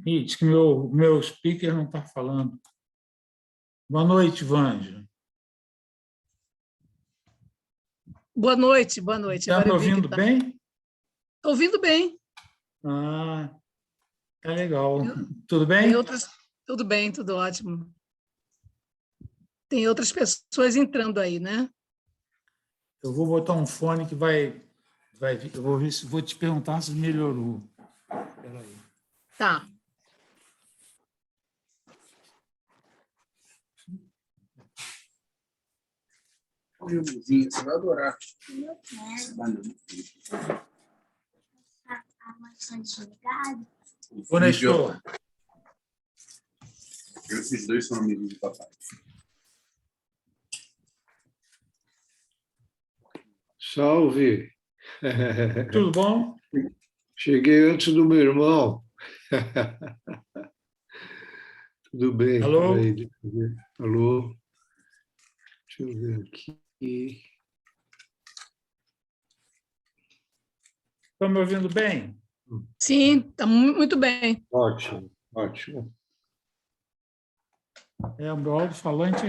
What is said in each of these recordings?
Ih, diz que meu speaker não está falando. Boa noite, Vanja. Boa noite, boa noite. Está me ouvindo bem? Estou ouvindo bem. Ah, tá legal. Tudo bem? Tudo bem, tudo ótimo. Tem outras pessoas entrando aí, né? Eu vou botar um fone que vai eu vou ver vou te perguntar se melhorou. Espera aí. Tá. Meu vizinho, você vai adorar. Eu quero. A maçã desligada. Ô, Nestor. Esses dois são amigos do papai. Salve! Tudo bom? Cheguei antes do meu irmão. Tudo bem? Alô? Peraí, deixa eu ver. Alô? Deixa eu ver aqui. Estão me ouvindo bem? Sim, está muito bem. Ótimo, ótimo. O meu alto-falante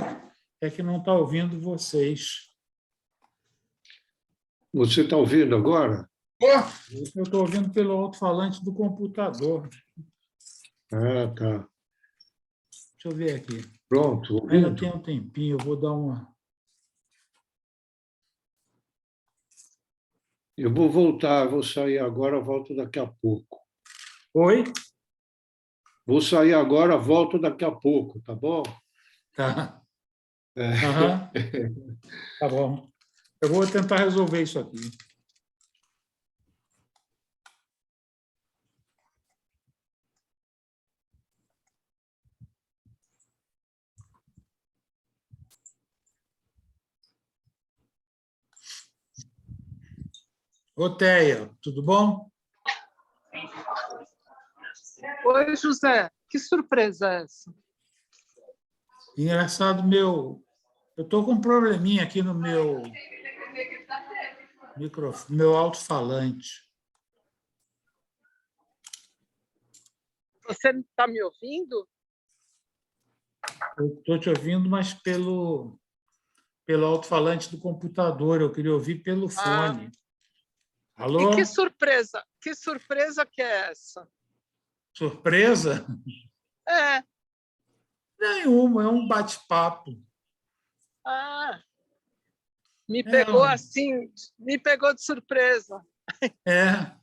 é que não está ouvindo vocês. Você está ouvindo agora? Eu estou ouvindo pelo alto-falante do computador. Ah, tá. Deixa eu ver aqui. Pronto, Ainda ouvindo? tem um tempinho, eu vou dar uma... Eu vou voltar, vou sair agora, volto daqui a pouco. Oi? Vou sair agora, volto daqui a pouco, tá bom? Tá. É. Aham. Tá bom. Eu vou tentar resolver isso aqui. Ô, Teia, tudo bom? Oi, José. Que surpresa é essa? Engraçado, eu estou com um probleminha aqui no meu microfone, meu alto-falante. Você está me ouvindo? Eu estou te ouvindo, mas pelo alto-falante do computador. Eu queria ouvir pelo fone. Alô? E que surpresa que é essa? Surpresa? É. Nenhuma, é um bate-papo. Me pegou assim, me pegou de surpresa. É.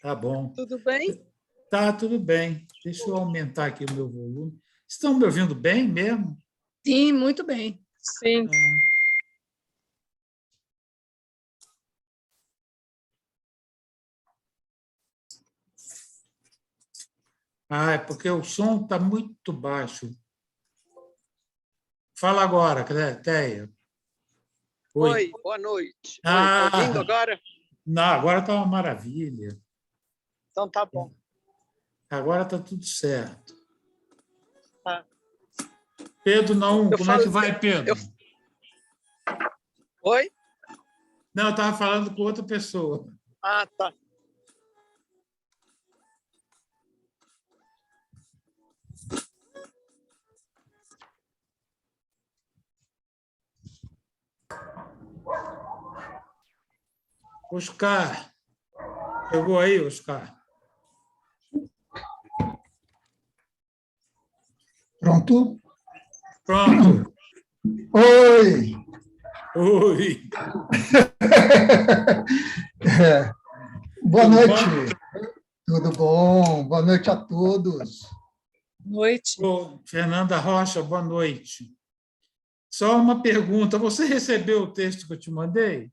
Tá bom. Tudo bem? Tá, tudo bem. Deixa eu aumentar aqui o meu volume. Estão me ouvindo bem mesmo? Sim, muito bem. Sim. É porque o som está muito baixo. Fala agora, Teia. Oi, boa noite. Está ouvindo agora? Não, agora está uma maravilha. Então tá bom. Agora está tudo certo. Tá. Pedro, não. Como é que vai, Pedro? Oi? Não, eu estava falando com outra pessoa. Ah, tá. Oscar. Chegou aí, Oscar? Pronto? Pronto. Oi! Oi! Boa noite. Tudo bom? Boa noite a todos. Noite. Fernanda Rocha, boa noite. Só uma pergunta. Você recebeu o texto que eu te mandei?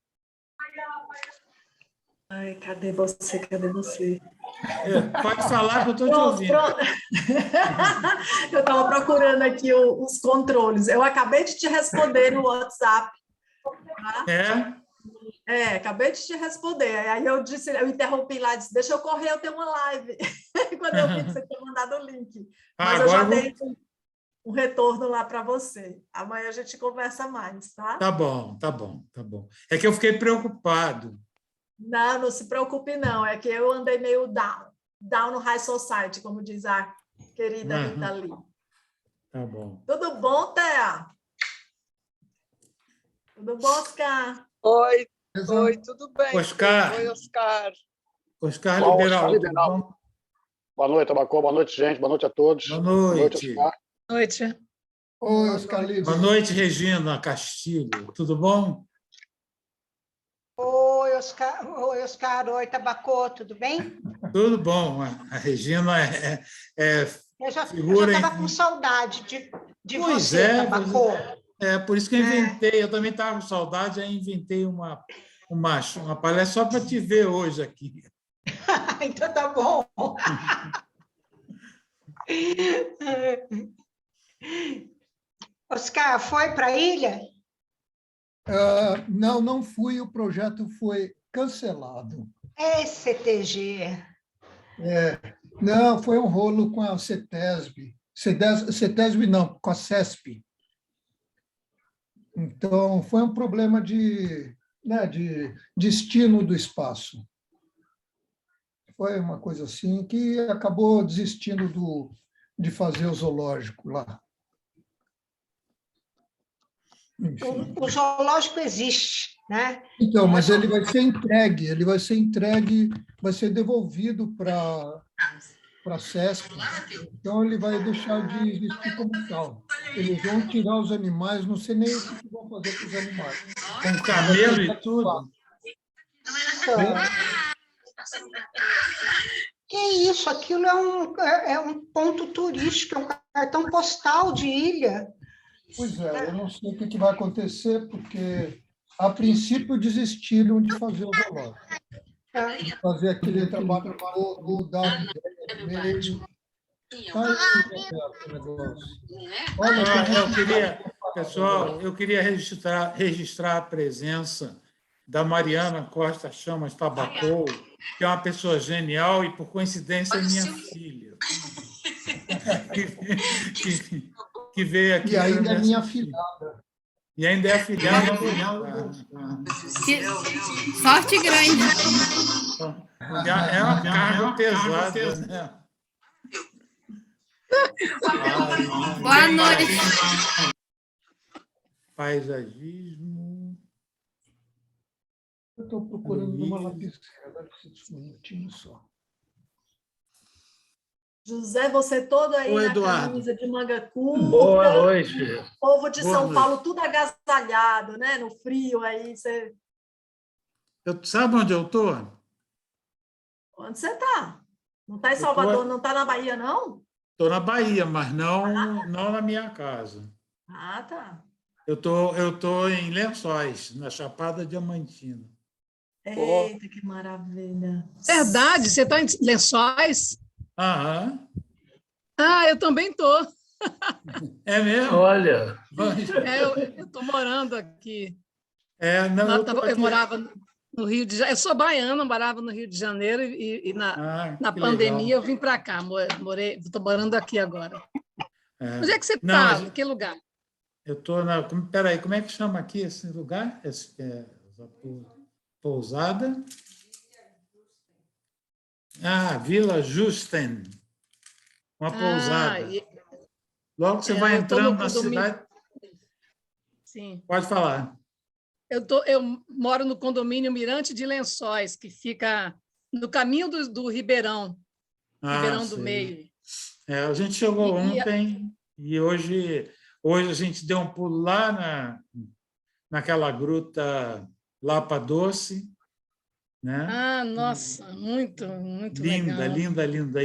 Ai, cadê você? Cadê você? Pode falar que eu estou te ouvindo. Eu estava procurando aqui os controles. Eu acabei de te responder no WhatsApp. Tá? Acabei de te responder. Aí eu interrompi lá e disse, deixa eu correr, eu tenho uma live. Quando eu vi que você tinha mandado o link. Mas eu já dei um retorno lá para você. Amanhã a gente conversa mais, tá? Tá bom, tá bom, tá bom. É que eu fiquei preocupado. Não, não se preocupe, não. É que eu andei meio down. down no high society, como diz a querida Rita Lee. Tá bom. Tudo bom, Thea? Tudo bom, Oscar? Oi, tudo bem? Oscar. Oi, Oscar. Oscar Olá, Liberal. Oscar Liberal. Tudo bom? Boa noite, Tabacô. Boa noite, gente. Boa noite a todos. Boa Boa noite, noite. Oscar. Noite. Oi, Oscar Livre. Boa noite, Regina Castilho. Tudo bom? Oi, Oscar. Oi, Oscar. Oi, Tabacô. Tudo bem? Tudo bom. A Regina Eu já figura estava com saudade de Pois você, é, Tabacô. por isso que eu inventei. Eu também estava com saudade, aí inventei uma palestra só para te ver hoje aqui. Então tá bom. Oscar, foi para a ilha? Não, não fui, o projeto foi cancelado. CTG. Não, foi um rolo com a CETESB. CETESB não, com a CESP. Então, foi um problema de destino do espaço. Foi uma coisa assim que acabou desistindo de fazer o zoológico lá. Enfim. O zoológico existe, né? Então, mas ele vai ser entregue, vai ser devolvido para a CESP. Então, ele vai deixar de existir como tal. Eles vão tirar os animais, não sei nem o que vão fazer com os animais. Com camelo e tudo? Que isso? Aquilo é um ponto turístico, é um cartão postal de ilha. Pois é, eu não sei o que vai acontecer, porque, a princípio, desistiram de fazer o zoológico. De fazer aquele trabalho todo, dar ideia mesmo. Pessoal, eu queria registrar a presença da Mariana Costa Chamas Tabacô, que é uma pessoa genial e, por coincidência, é minha filha. Que veio aqui. E ainda é minha filhada. E ainda é a filhada. Sorte grande. É uma carga pesada, né? Boa noite. Paisagismo. Eu estou procurando uma lapicera, um minutinho só. José, você todo aí Oi, na Eduardo. camisa de manga curta. Boa noite. O povo de Boa São noite. Paulo, tudo agasalhado, né? No frio aí. Sabe onde eu estou? Onde você está? Não está em Salvador, não está na Bahia, não? Estou na Bahia, mas não na minha casa. Ah, tá. Eu tô em Lençóis, na Chapada Diamantina. Eita, que maravilha. Verdade, você está em Lençóis? Aham. Ah, eu também estou. É mesmo? Olha. Eu estou morando aqui. Eu morava no Rio de Janeiro. Eu sou baiana, morava no Rio de Janeiro e na pandemia legal. eu vim para cá. Estou morando aqui agora. Onde é que você Não, está? Em que lugar? Eu estou na... Peraí, como é que chama aqui esse lugar? Pousada? Vila Justen. Uma pousada. Logo que você vai entrando na cidade... Sim. Pode falar. Eu moro no condomínio Mirante de Lençóis, que fica no caminho do Ribeirão, Ribeirão do Meio. A gente chegou ontem e hoje a gente deu um pulo lá naquela gruta Lapa Doce. Né? Nossa, muito, muito linda, legal. Linda, linda.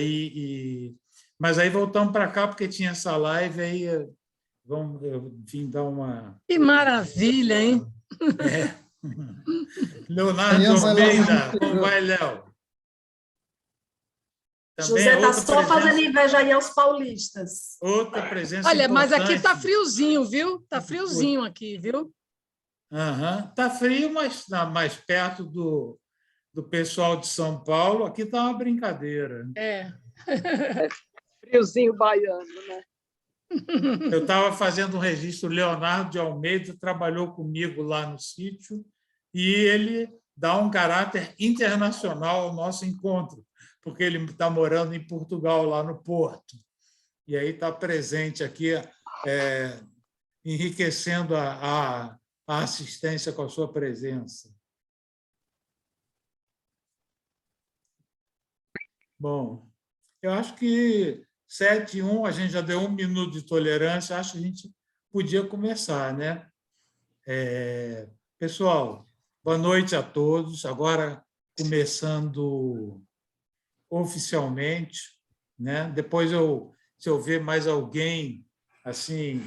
Mas aí voltamos para cá porque tinha essa live, aí eu vim dar uma... Que maravilha, hein? Leonardo Almeida, como vai, Léo? José está só fazendo inveja aí aos paulistas. Outra presença Olha, importante. mas aqui está friozinho, viu? Está friozinho aqui, viu? Está frio, mas está mais perto do pessoal de São Paulo. Aqui está uma brincadeira. Friozinho baiano, né? Eu estava fazendo um registro, o Leonardo de Almeida trabalhou comigo lá no sítio e ele dá um caráter internacional ao nosso encontro, porque ele está morando em Portugal, lá no Porto. E aí está presente aqui, enriquecendo a assistência com a sua presença. Bom, eu acho que 7:01, a gente já deu 1 minuto de tolerância, acho que a gente podia começar, né? Pessoal, boa noite a todos. Agora, começando oficialmente, né? Depois, se eu ver mais alguém assim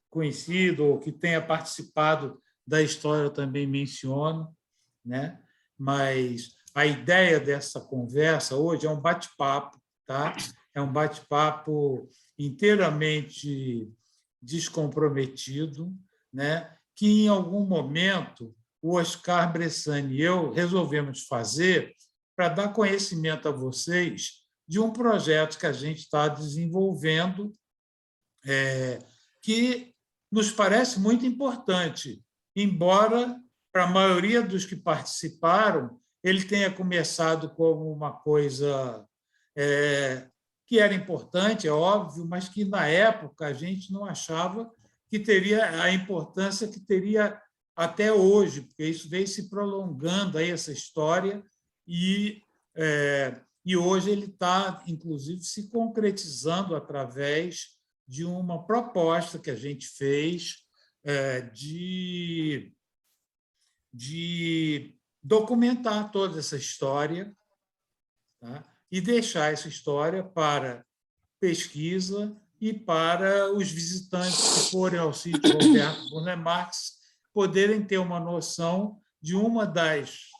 conhecido ou que tenha participado da história, eu também menciono, né? Mas a ideia dessa conversa hoje é um bate-papo, tá? É um bate-papo inteiramente descomprometido, né? Que, em algum momento, o Oscar Bressani e eu resolvemos fazer para dar conhecimento a vocês de um projeto que a gente está desenvolvendo, que nos parece muito importante, embora, para a maioria dos que participaram, ele tenha começado como uma coisa que era importante, é óbvio, mas que, na época, a gente não achava que teria a importância que teria até hoje, porque isso veio se prolongando, aí, essa história, e hoje ele está, inclusive, se concretizando através de uma proposta que a gente fez de documentar toda essa história, tá? E deixar essa história para pesquisa e para os visitantes que forem ao sítio Roberto Burle Marx poderem ter uma noção de uma das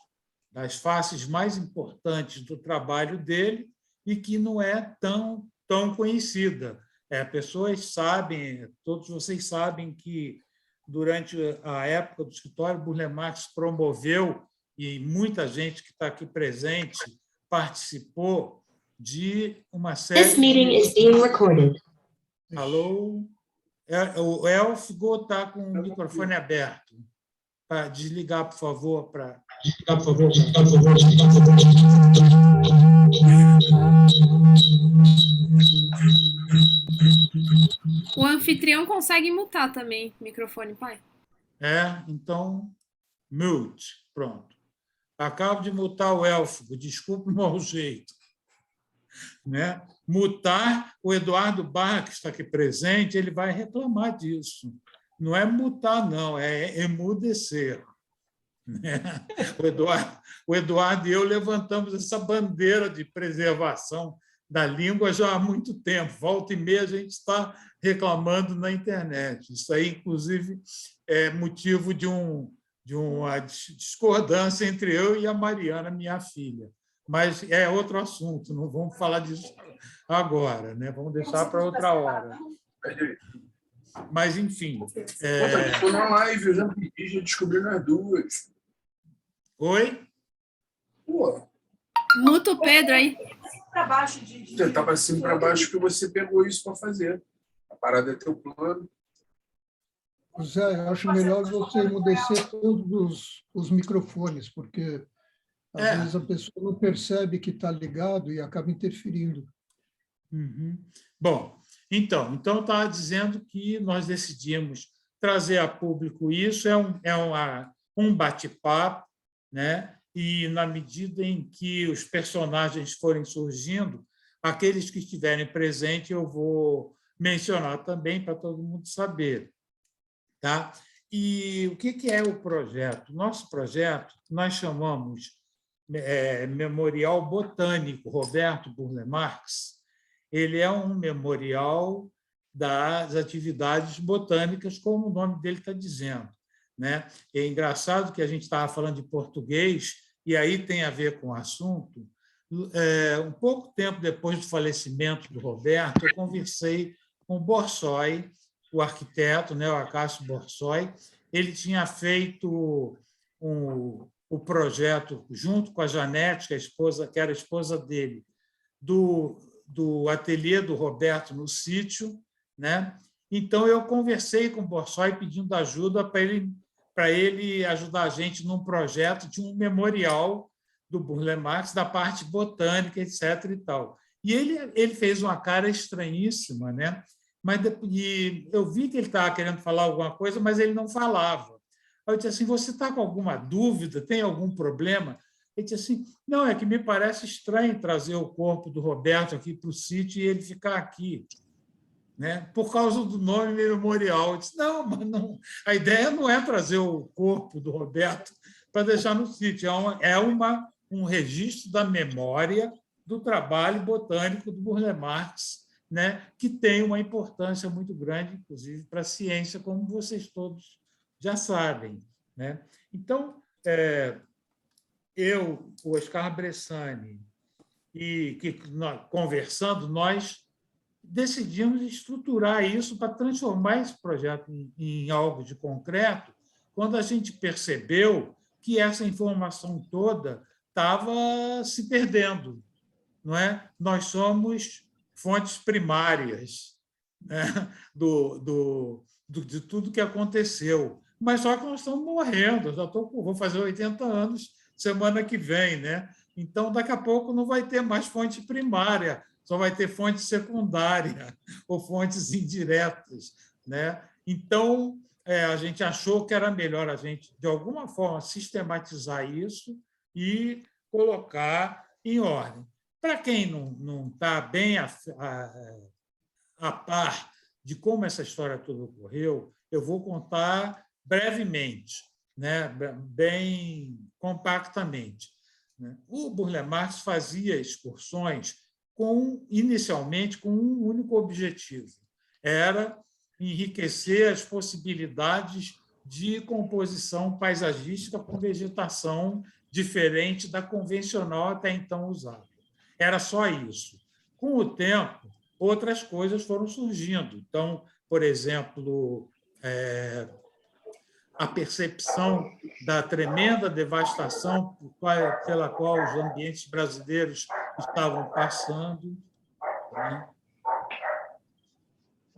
faces mais importantes do trabalho dele e que não é tão conhecida. Pessoas sabem, todos vocês sabem que, durante a época do escritório, Burle Marx promoveu, e muita gente que está aqui presente participou de uma série... This meeting is being recorded. Alô? O Elfigo está com o microfone aberto. Para desligar, por favor, para... O anfitrião consegue mutar também o microfone, pai? Então, mute. Pronto. Acabo de mutar o Elfigo, desculpe o mau jeito. Né? Mutar o Eduardo Barra, que está aqui presente, ele vai reclamar disso. Não é mutar, não, é emudecer. Né? O Eduardo e eu levantamos essa bandeira de preservação da língua já há muito tempo. Volta e meia a gente está reclamando na internet. Isso aí, inclusive, é motivo de uma discordância entre eu e a Mariana, minha filha. Mas é outro assunto, não vamos falar disso agora, né? Vamos deixar para outra hora. Mas, enfim... Estou na live, eu já pedi, já descobri nas duas. Oi? Pô. Muta o Pedro aí. Você está para cima e para baixo que você pegou isso para fazer. A parada é teu plano. Zé, eu acho melhor você emudecer todos os microfones, porque às vezes a pessoa não percebe que está ligado e acaba interferindo. Uhum. Bom, então estava dizendo que nós decidimos trazer a público isso, um bate-papo, né? E, na medida em que os personagens forem surgindo, aqueles que estiverem presentes eu vou mencionar também para todo mundo saber. Tá? E o que é o projeto? Nosso projeto nós chamamos Memorial Botânico Roberto Burle Marx. Ele é um memorial das atividades botânicas, como o nome dele está dizendo. Né? É engraçado que a gente estava falando de português, e aí tem a ver com o assunto. Um pouco tempo depois do falecimento do Roberto, eu conversei com o Borsoi, o arquiteto, né, o Acácio Borsoi. Ele tinha feito o projeto, junto com a Janete, que era a esposa dele, do ateliê do Roberto no sítio. Né? Então, eu conversei com o Borsoi pedindo ajuda para ele ajudar a gente num projeto de um memorial do Burle Marx, da parte botânica, etc. e tal. E ele fez uma cara estranhíssima, né? E eu vi que ele estava querendo falar alguma coisa, mas ele não falava. Aí eu disse assim, você está com alguma dúvida? Tem algum problema? Ele disse assim, não, é que me parece estranho trazer o corpo do Roberto aqui para o sítio e ele ficar aqui, né? Por causa do nome memorial. Eu disse, não, mas não, a ideia não é trazer o corpo do Roberto para deixar no sítio, um registro da memória do trabalho botânico do Burle Marx, né? Que tem uma importância muito grande, inclusive, para a ciência, como vocês todos já sabem, né? Então, eu, o Oscar Bressani, conversando, nós decidimos estruturar isso para transformar esse projeto em algo de concreto, quando a gente percebeu que essa informação toda estava se perdendo, não é? Nós somos fontes primárias, né? De tudo que aconteceu. Mas só que nós estamos morrendo. Vou fazer 80 anos semana que vem, né? Então, daqui a pouco não vai ter mais fonte primária, só vai ter fonte secundária ou fontes indiretas, né? Então, a gente achou que era melhor a gente, de alguma forma, sistematizar isso e colocar em ordem. Para quem não está bem a par de como essa história toda ocorreu, eu vou contar brevemente, né? Bem compactamente. O Burle Marx fazia excursões inicialmente com um único objetivo, era enriquecer as possibilidades de composição paisagística com vegetação diferente da convencional até então usada. Era só isso. Com o tempo, outras coisas foram surgindo. Então, por exemplo, a percepção da tremenda devastação pela qual os ambientes brasileiros estavam passando, né?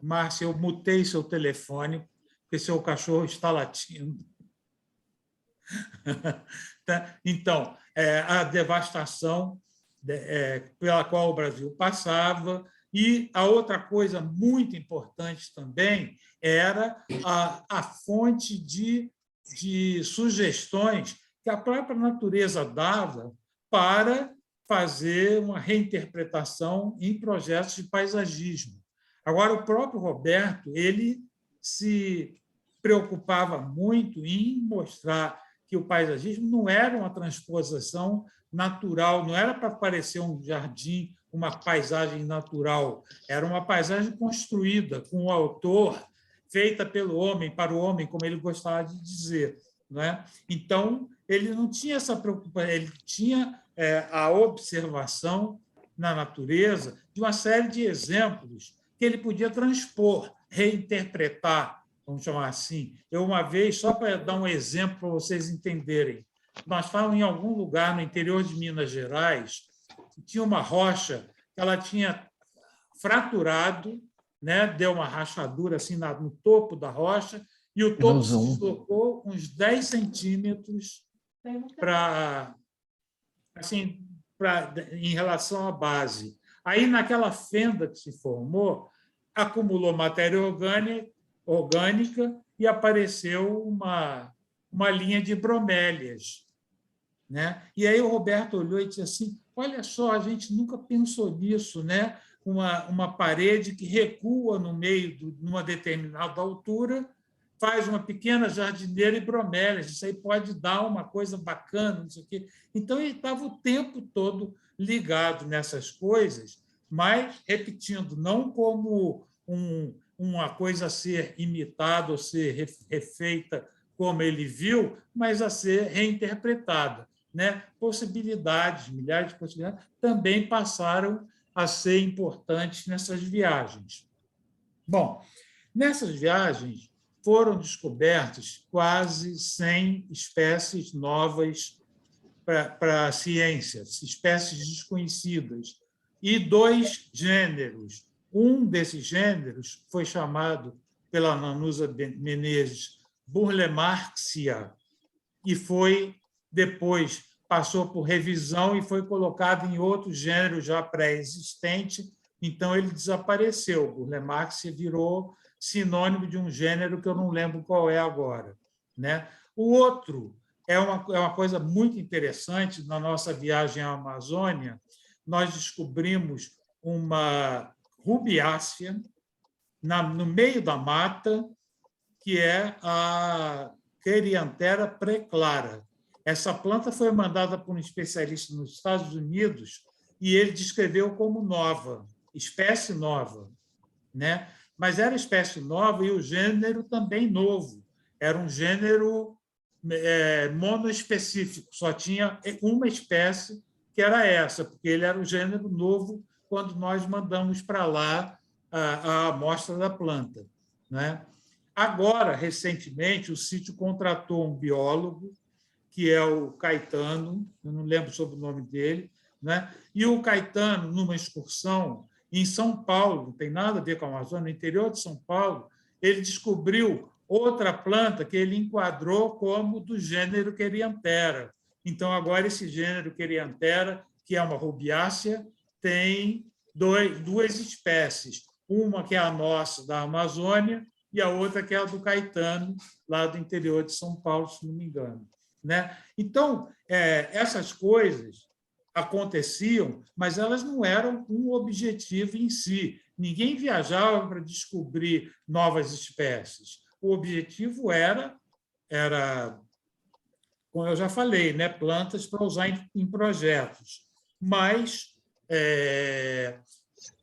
Márcia, eu mutei seu telefone, porque seu cachorro está latindo. Então, a devastação pela qual o Brasil passava. E a outra coisa muito importante também era a fonte de sugestões que a própria natureza dava para fazer uma reinterpretação em projetos de paisagismo. Agora, o próprio Roberto ele se preocupava muito em mostrar que o paisagismo não era uma transposição natural, não era para parecer um jardim, uma paisagem natural, era uma paisagem construída com o autor, feita pelo homem, para o homem, como ele gostava de dizer, não é? Então, ele não tinha essa preocupação, ele tinha a observação na natureza de uma série de exemplos que ele podia transpor, reinterpretar, vamos chamar assim. Eu, uma vez, só para dar um exemplo para vocês entenderem, nós estávamos em algum lugar no interior de Minas Gerais, tinha uma rocha que ela tinha fraturado, né? Deu uma rachadura assim no topo da rocha, e o topo se deslocou uns 10 centímetros em relação à base. Aí, naquela fenda que se formou, acumulou matéria orgânica e apareceu uma linha de bromélias, né? E aí o Roberto olhou e disse assim, olha só, a gente nunca pensou nisso, né? Uma parede que recua no meio numa determinada altura, faz uma pequena jardineira e bromélias, isso aí pode dar uma coisa bacana, não sei o quê. Então, ele estava o tempo todo ligado nessas coisas, mas, repetindo, não como uma coisa a ser imitada ou ser refeita como ele viu, mas a ser reinterpretada, né? Possibilidades, milhares de possibilidades, também passaram a ser importantes nessas viagens. Bom, nessas viagens foram descobertas quase 100 espécies novas para a ciência, espécies desconhecidas, e 2 gêneros. Um desses gêneros foi chamado pela Nanusa Menezes Burle Marxia, e foi depois passou por revisão e foi colocado em outro gênero já pré-existente, então ele desapareceu. O Burle Marx virou sinônimo de um gênero que eu não lembro qual é agora, né? O outro é uma coisa muito interessante. Na nossa viagem à Amazônia, nós descobrimos uma rubiácea no meio da mata, que é a Coryantera preclara. Essa planta foi mandada por um especialista nos Estados Unidos e ele descreveu como nova, espécie nova, né? Mas era espécie nova e o gênero também novo. Era um gênero monoespecífico, só tinha uma espécie, que era essa, porque ele era um gênero novo quando nós mandamos para lá a amostra da planta, né? Agora, recentemente, o sítio contratou um biólogo, que é o Caetano, eu não lembro sobre o nome dele, né? E o Caetano, numa excursão em São Paulo, não tem nada a ver com a Amazônia, no interior de São Paulo, ele descobriu outra planta que ele enquadrou como do gênero Coryantera. Então, agora, esse gênero Coryantera, que é uma rubiácea, tem duas espécies. Uma que é a nossa, da Amazônia, e a outra que é a do Caetano, lá do interior de São Paulo, se não me engano, né? Então, essas coisas aconteciam, mas elas não eram um objetivo em si. Ninguém viajava para descobrir novas espécies. O objetivo era, como eu já falei, né, plantas para usar em projetos. Mas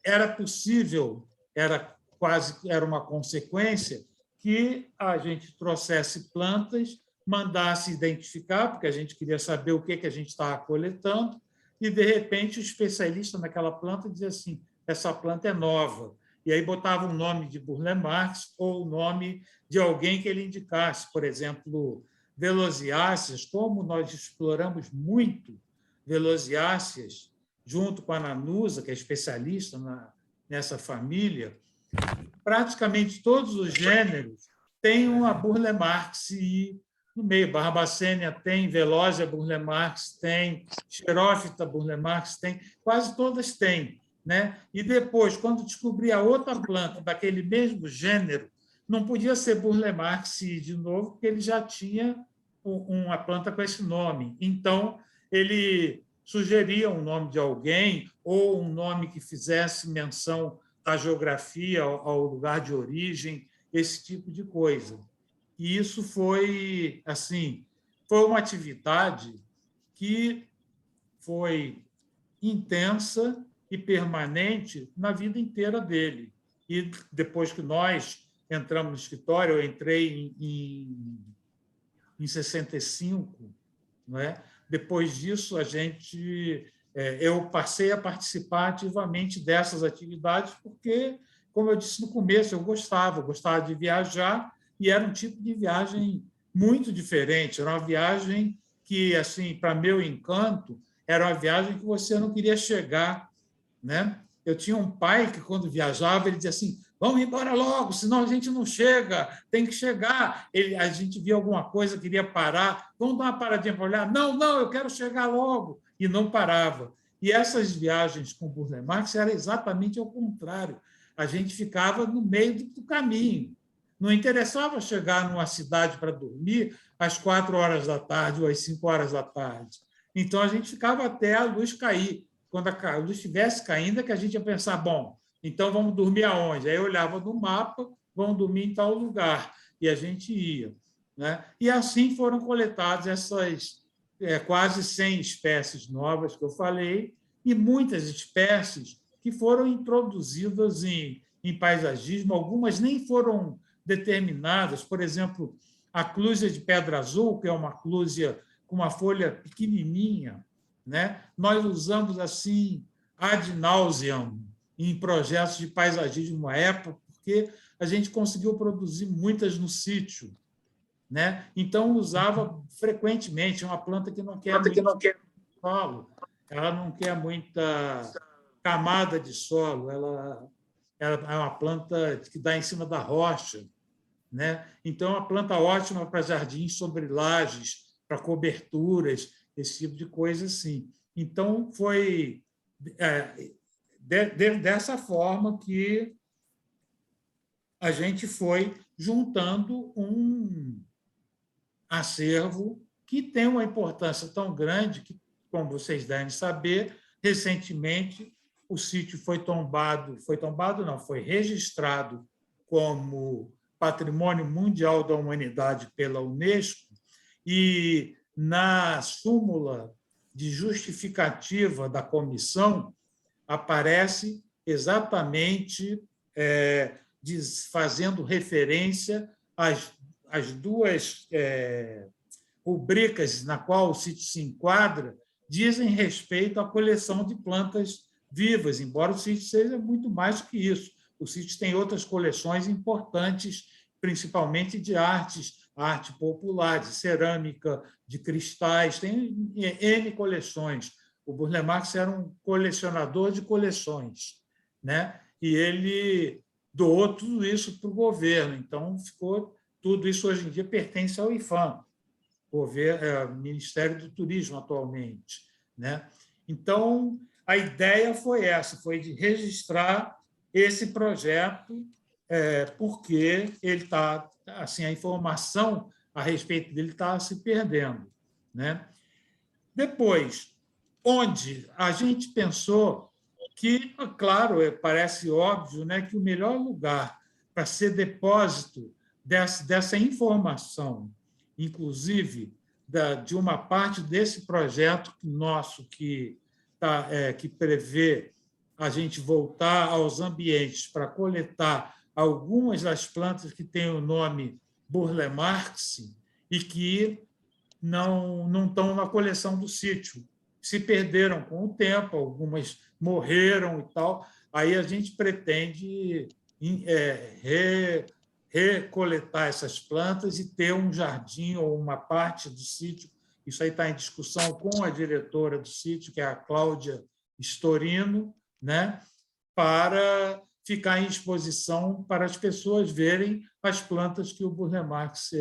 era possível, era uma consequência que a gente trouxesse plantas, mandasse identificar, porque a gente queria saber o que a gente estava coletando, e, de repente, o especialista naquela planta dizia assim, essa planta é nova. E aí botava o nome de Burle Marx ou o nome de alguém que ele indicasse. Por exemplo, Velociáceas, como nós exploramos muito Velociáceas, junto com a Nanusa, que é especialista nessa família, praticamente todos os gêneros têm uma Burle Marx no meio. Barbacenia tem, Velosia Burle Marx tem, Xerófita Burle Marx tem, quase todas têm, né? E depois, quando descobri a outra planta daquele mesmo gênero, não podia ser Burle Marx de novo, porque ele já tinha uma planta com esse nome. Então, ele sugeria um nome de alguém ou um nome que fizesse menção à geografia, ao lugar de origem, esse tipo de coisa. E isso foi uma atividade que foi intensa e permanente na vida inteira dele. E depois que nós entramos no escritório, eu entrei em 65, não é? Depois disso, eu passei a participar ativamente dessas atividades, porque, como eu disse no começo, eu gostava de viajar, e era um tipo de viagem muito diferente. Era uma viagem que, assim, para meu encanto, era uma viagem que você não queria chegar, né? Eu tinha um pai que, quando viajava, ele dizia assim, vamos embora logo, senão a gente não chega, tem que chegar. A gente via alguma coisa, queria parar, vamos dar uma paradinha para olhar? Não, eu quero chegar logo. E não parava. E essas viagens com Burle Marx era exatamente ao contrário. A gente ficava no meio do caminho. Não interessava chegar numa cidade para dormir às 4 horas da tarde ou às 5 horas da tarde. Então, a gente ficava até a luz cair. Quando a luz estivesse caindo, é que a gente ia pensar, bom, então vamos dormir aonde? Aí eu olhava no mapa, vamos dormir em tal lugar, e a gente ia, né? E assim foram coletadas essas quase 100 espécies novas que eu falei, e muitas espécies que foram introduzidas em paisagismo, algumas nem foram determinadas. Por exemplo, a clúzia de pedra azul, que é uma clúzia com uma folha pequenininha, né? Nós usamos assim ad nauseam em projetos de paisagismo à época, porque a gente conseguiu produzir muitas no sítio, né? Então, usava frequentemente. É uma planta que não quer solo, ela não quer muita camada de solo, ela é uma planta que dá em cima da rocha, né? Então, é uma planta ótima para jardins sobre lajes, para coberturas. esse tipo de coisa assim. Então, foi dessa forma que a gente foi juntando um acervo que tem uma importância tão grande que, como vocês devem saber, recentemente o sítio foi registrado como Patrimônio Mundial da Humanidade pela Unesco, e na súmula de justificativa da comissão aparece exatamente fazendo referência às duas rubricas na qual o sítio se enquadra, dizem respeito à coleção de plantas vivas, embora o sítio seja muito mais que isso. O sítio tem outras coleções importantes, principalmente de arte popular, de cerâmica, de cristais, tem N coleções. O Burle Marx era um colecionador de coleções, né? E ele doou tudo isso para o governo. Então, tudo isso hoje em dia pertence ao IPHAN, Ministério do Turismo atualmente, né? Então, a ideia foi essa, foi de registrar esse projeto, porque ele está, assim, a informação a respeito dele está se perdendo, né? Depois, onde a gente pensou que, claro, parece óbvio, né, que o melhor lugar para ser depósito dessa informação, inclusive de uma parte desse projeto nosso que prevê a gente voltar aos ambientes para coletar algumas das plantas que têm o nome Burle Marx e que não estão na coleção do sítio. Se perderam com o tempo, algumas morreram e tal. Aí a gente pretende recoletar essas plantas e ter um jardim ou uma parte do sítio. Isso aí está em discussão com a diretora do sítio, que é a Cláudia Storino, né? Para ficar em exposição para as pessoas verem as plantas que o Burle Marx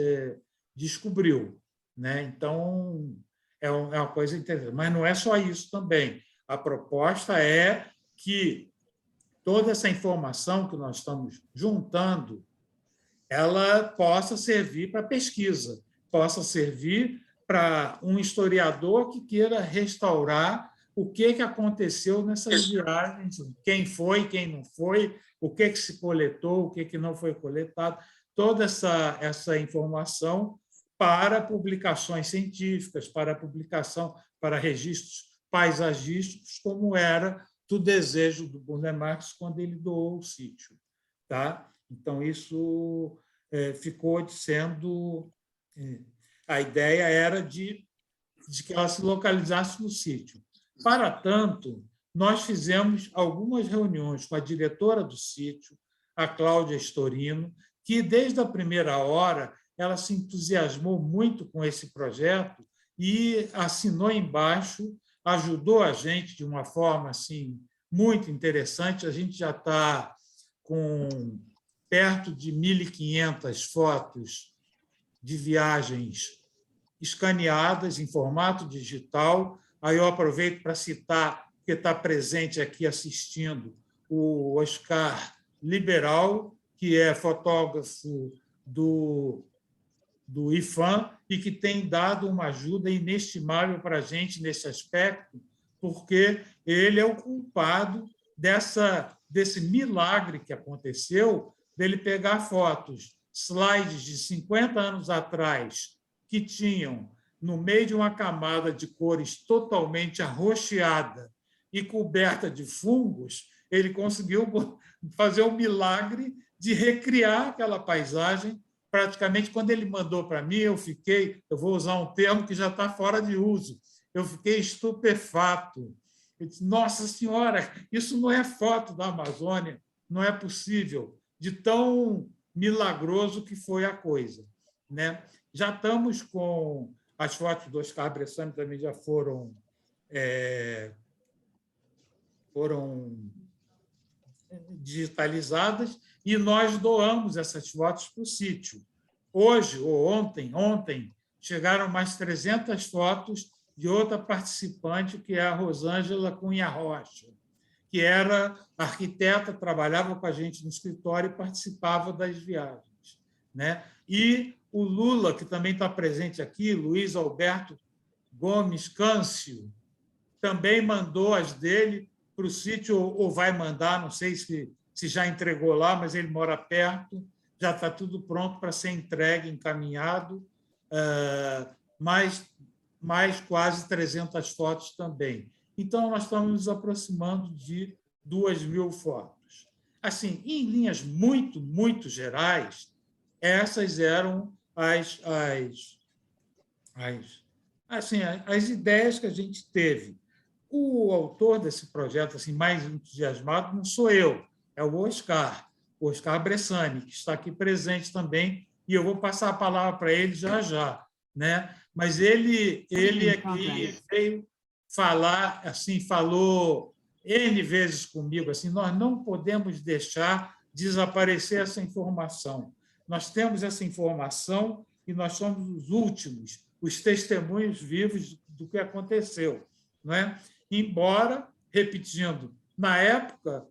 descobriu, né? Então, é uma coisa interessante. Mas não é só isso também. A proposta é que toda essa informação que nós estamos juntando, ela possa servir para pesquisa, possa servir para um historiador que queira restaurar o que aconteceu nessas viagens, quem foi, quem não foi, o que se coletou, o que não foi coletado, toda essa informação para publicações científicas, para registros paisagísticos, como era do desejo do Burle Marx quando ele doou o sítio, tá? Então, isso ficou sendo... A ideia era de que ela se localizasse no sítio. Para tanto, nós fizemos algumas reuniões com a diretora do sítio, a Cláudia Storino, que, desde a primeira hora, ela se entusiasmou muito com esse projeto e assinou embaixo, ajudou a gente de uma forma assim, muito interessante. A gente já está com perto de 1.500 fotos de viagens escaneadas em formato digital. Aí eu aproveito para citar, que está presente aqui assistindo, o Oscar Liberal, que é fotógrafo do IPHAN e que tem dado uma ajuda inestimável para a gente nesse aspecto, porque ele é o culpado desse milagre que aconteceu, dele pegar fotos, slides de 50 anos atrás, que tinham, no meio de uma camada de cores totalmente arroxeada e coberta de fungos, ele conseguiu fazer o milagre de recriar aquela paisagem. Praticamente, quando ele mandou para mim, eu vou usar um termo que já está fora de uso, eu fiquei estupefato. Eu disse, nossa senhora, isso não é foto da Amazônia, não é possível, de tão milagroso que foi a coisa, né? Já estamos com as fotos do Oscar Bressani, também já foram digitalizadas, e nós doamos essas fotos para o sítio. Hoje, ou ontem, chegaram mais 300 fotos de outra participante, que é a Rosângela Cunha Rocha, que era arquiteta, trabalhava com a gente no escritório e participava das viagens, né? E o Lula, que também está presente aqui, Luiz Alberto Gomes Câncio, também mandou as dele para o sítio, ou vai mandar, não sei se já entregou lá, mas ele mora perto, já está tudo pronto para ser entregue, encaminhado, mais quase 300 fotos também. Então, nós estamos nos aproximando de 2.000 fotos. Assim, em linhas muito, muito gerais, essas eram as ideias que a gente teve. O autor desse projeto assim, mais entusiasmado não sou eu, é o Oscar Bressani, que está aqui presente também, e eu vou passar a palavra para ele já, né? Mas ele aqui veio falar, assim, falou N vezes comigo, assim, nós não podemos deixar desaparecer essa informação. Nós temos essa informação e nós somos os últimos, os testemunhos vivos do que aconteceu, não é? Embora, repetindo, na época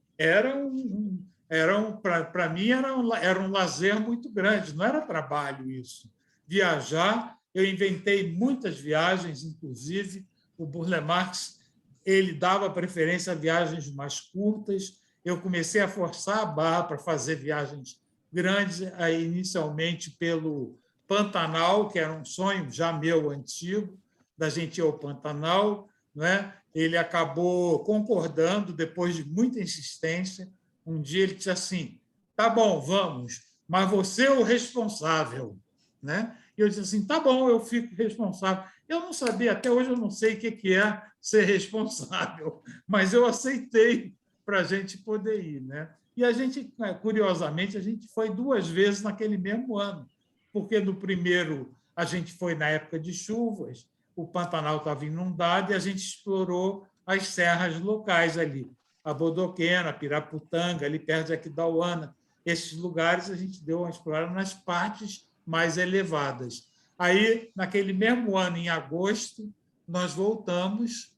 para mim era um lazer muito grande, não era trabalho isso. Viajar, eu inventei muitas viagens, inclusive o Burle Marx, ele dava preferência a viagens mais curtas, eu comecei a forçar a barra para fazer viagens grandes, inicialmente pelo Pantanal, que era um sonho já meu antigo, da gente ir ao Pantanal, não é? Ele acabou concordando, depois de muita insistência. Um dia ele disse assim, tá bom, vamos, mas você é o responsável, né? E eu disse assim, tá bom, eu fico responsável. Eu não sabia, até hoje eu não sei o que é ser responsável, mas eu aceitei para a gente poder ir, né? E a gente, curiosamente, a gente foi 2 vezes naquele mesmo ano, porque no primeiro a gente foi na época de chuvas, o Pantanal estava inundado e a gente explorou as serras locais ali, a Bodoquena, a Piraputanga, ali perto de Aquidauana. Esses lugares a gente deu uma explorada nas partes mais elevadas. Aí, naquele mesmo ano, em agosto, nós voltamos,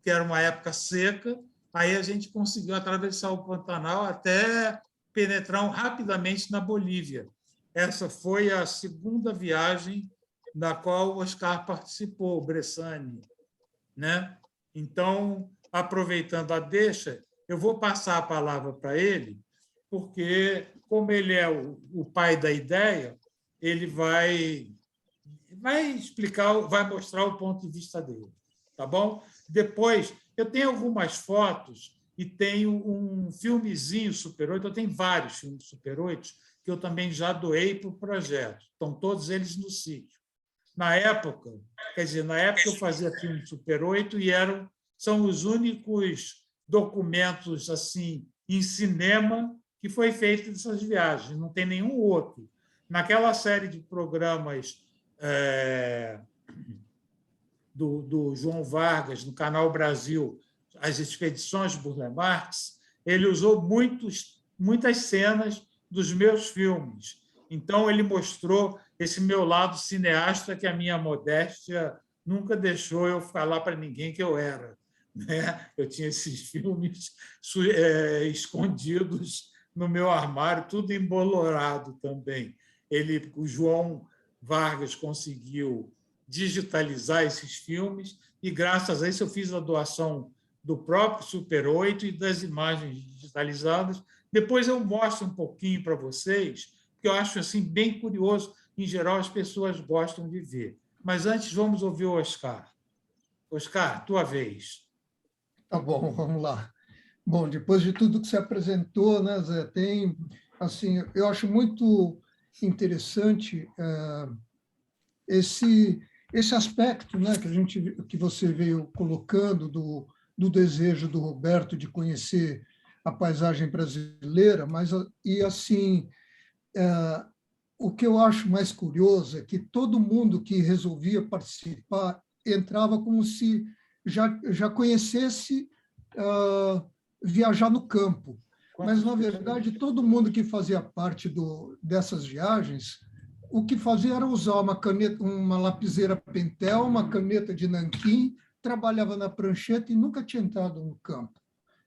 que era uma época seca, aí a gente conseguiu atravessar o Pantanal até penetrar rapidamente na Bolívia. Essa foi a segunda viagem da qual o Oscar participou, o Bressani, né? Então, aproveitando a deixa, eu vou passar a palavra para ele, porque, como ele é o pai da ideia, ele vai explicar, vai mostrar o ponto de vista dele, tá bom? Depois, eu tenho algumas fotos e tenho um filmezinho Super 8, eu tenho vários filmes Super 8 que eu também já doei para o projeto, estão todos eles no sítio. Na época eu fazia filme Super 8 e são os únicos documentos assim em cinema que foi feito dessas viagens, não tem nenhum outro. Naquela série de programas do João Vargas, no Canal Brasil, as expedições de Burle Marx, ele usou muitas cenas dos meus filmes. Então, ele mostrou esse meu lado cineasta que a minha modéstia nunca deixou eu falar para ninguém que eu era, né? Eu tinha esses filmes escondidos no meu armário, tudo embolorado também. O João Vargas conseguiu digitalizar esses filmes e, graças a isso, eu fiz a doação do próprio Super 8 e das imagens digitalizadas. Depois eu mostro um pouquinho para vocês, que eu acho assim, bem curioso. Em geral, as pessoas gostam de ver. Mas antes, vamos ouvir o Oscar. Oscar, tua vez. Tá bom, vamos lá. Bom, depois de tudo que você apresentou, né, Zé, assim, eu acho muito interessante esse aspecto, né, que você veio colocando do desejo do Roberto de conhecer a paisagem brasileira, o que eu acho mais curioso é que todo mundo que resolvia participar entrava como se já conhecesse viajar no campo. Mas, na verdade, todo mundo que fazia parte dessas viagens o que fazia era usar uma lapiseira Pentel, uma caneta de nanquim, trabalhava na prancheta e nunca tinha entrado no campo.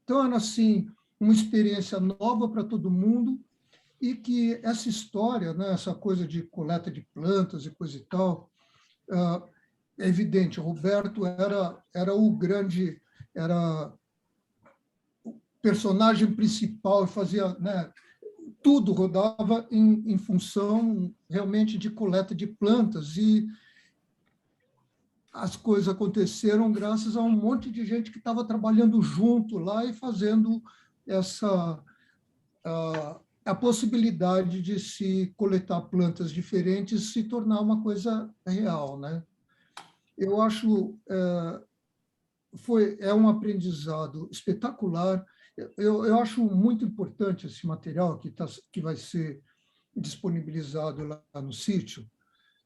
Então, era assim, uma experiência nova para todo mundo, e que essa história, né, essa coisa de coleta de plantas e coisa e tal, é evidente, o Roberto era o grande, era o personagem principal, fazia, né, tudo rodava em função realmente de coleta de plantas, e as coisas aconteceram graças a um monte de gente que estava trabalhando junto lá e fazendo a possibilidade de se coletar plantas diferentes se tornar uma coisa real, né? Eu acho é um aprendizado espetacular. Eu acho muito importante esse material que vai ser disponibilizado lá no sítio,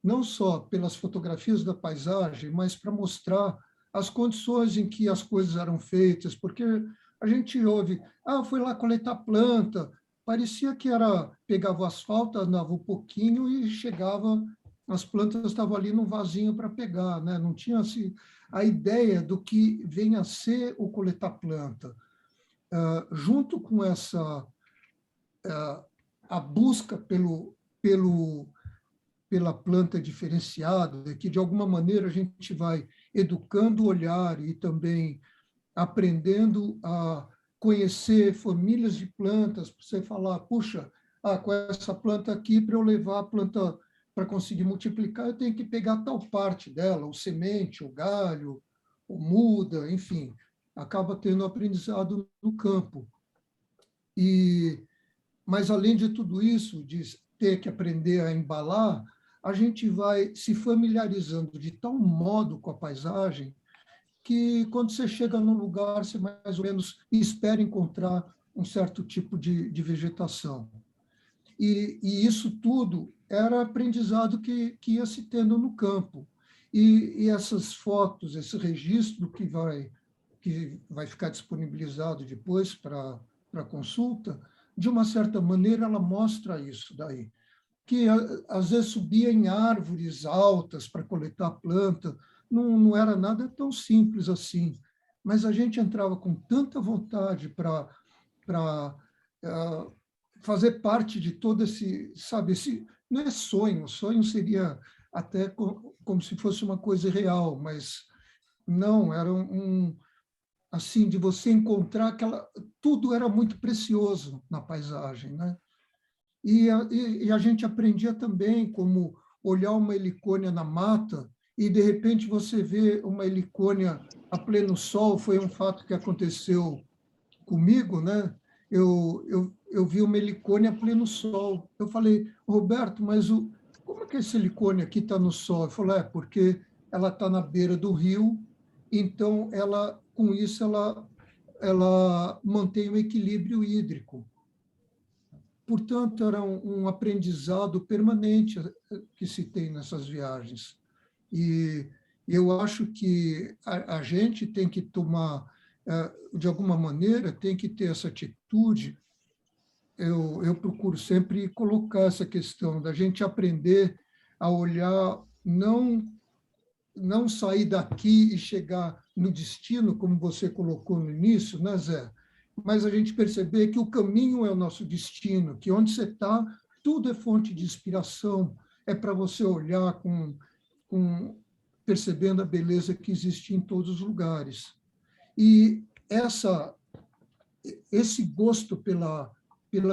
não só pelas fotografias da paisagem, mas para mostrar as condições em que as coisas eram feitas, porque a gente ouve, foi lá coletar planta, parecia que pegava o asfalto, andava um pouquinho e chegava, as plantas estavam ali no vasinho para pegar, né? Não tinha assim, a ideia do que vem a ser o coletar planta. Junto com a busca pela planta diferenciada, que de alguma maneira a gente vai educando o olhar e também aprendendo a conhecer famílias de plantas, para você falar, puxa, com essa planta aqui, para eu levar a planta para conseguir multiplicar, eu tenho que pegar tal parte dela, o semente, o galho, o muda, enfim, acaba tendo aprendizado no campo. Mas, além de tudo isso, de ter que aprender a embalar, a gente vai se familiarizando de tal modo com a paisagem que, quando você chega num lugar, você mais ou menos espera encontrar um certo tipo de vegetação. E isso tudo era aprendizado que ia se tendo no campo. E essas fotos, esse registro que vai ficar disponibilizado depois para consulta, de uma certa maneira, ela mostra isso daí. Que, às vezes, subia em árvores altas para coletar planta, não era nada tão simples assim, mas a gente entrava com tanta vontade para fazer parte de todo esse, sabe, não é sonho seria até como se fosse uma coisa real, mas não, era assim, de você encontrar tudo era muito precioso na paisagem, né? E a gente aprendia também como olhar uma helicônia na mata e, de repente, você vê uma helicônia a pleno sol. Foi um fato que aconteceu comigo, né? Eu vi uma helicônia a pleno sol. Eu falei, Roberto, mas como é que essa helicônia aqui está no sol? Ele falou, porque ela está na beira do rio, então, com isso, ela mantém o equilíbrio hídrico. Portanto, era um aprendizado permanente que se tem nessas viagens. E eu acho que a gente tem que tomar, de alguma maneira, tem que ter essa atitude. Eu procuro sempre colocar essa questão da gente aprender a olhar, não sair daqui e chegar no destino, como você colocou no início, né, Zé? Mas a gente perceber que o caminho é o nosso destino, que onde você está, tudo é fonte de inspiração, é para você olhar percebendo a beleza que existe em todos os lugares. E esse gosto pela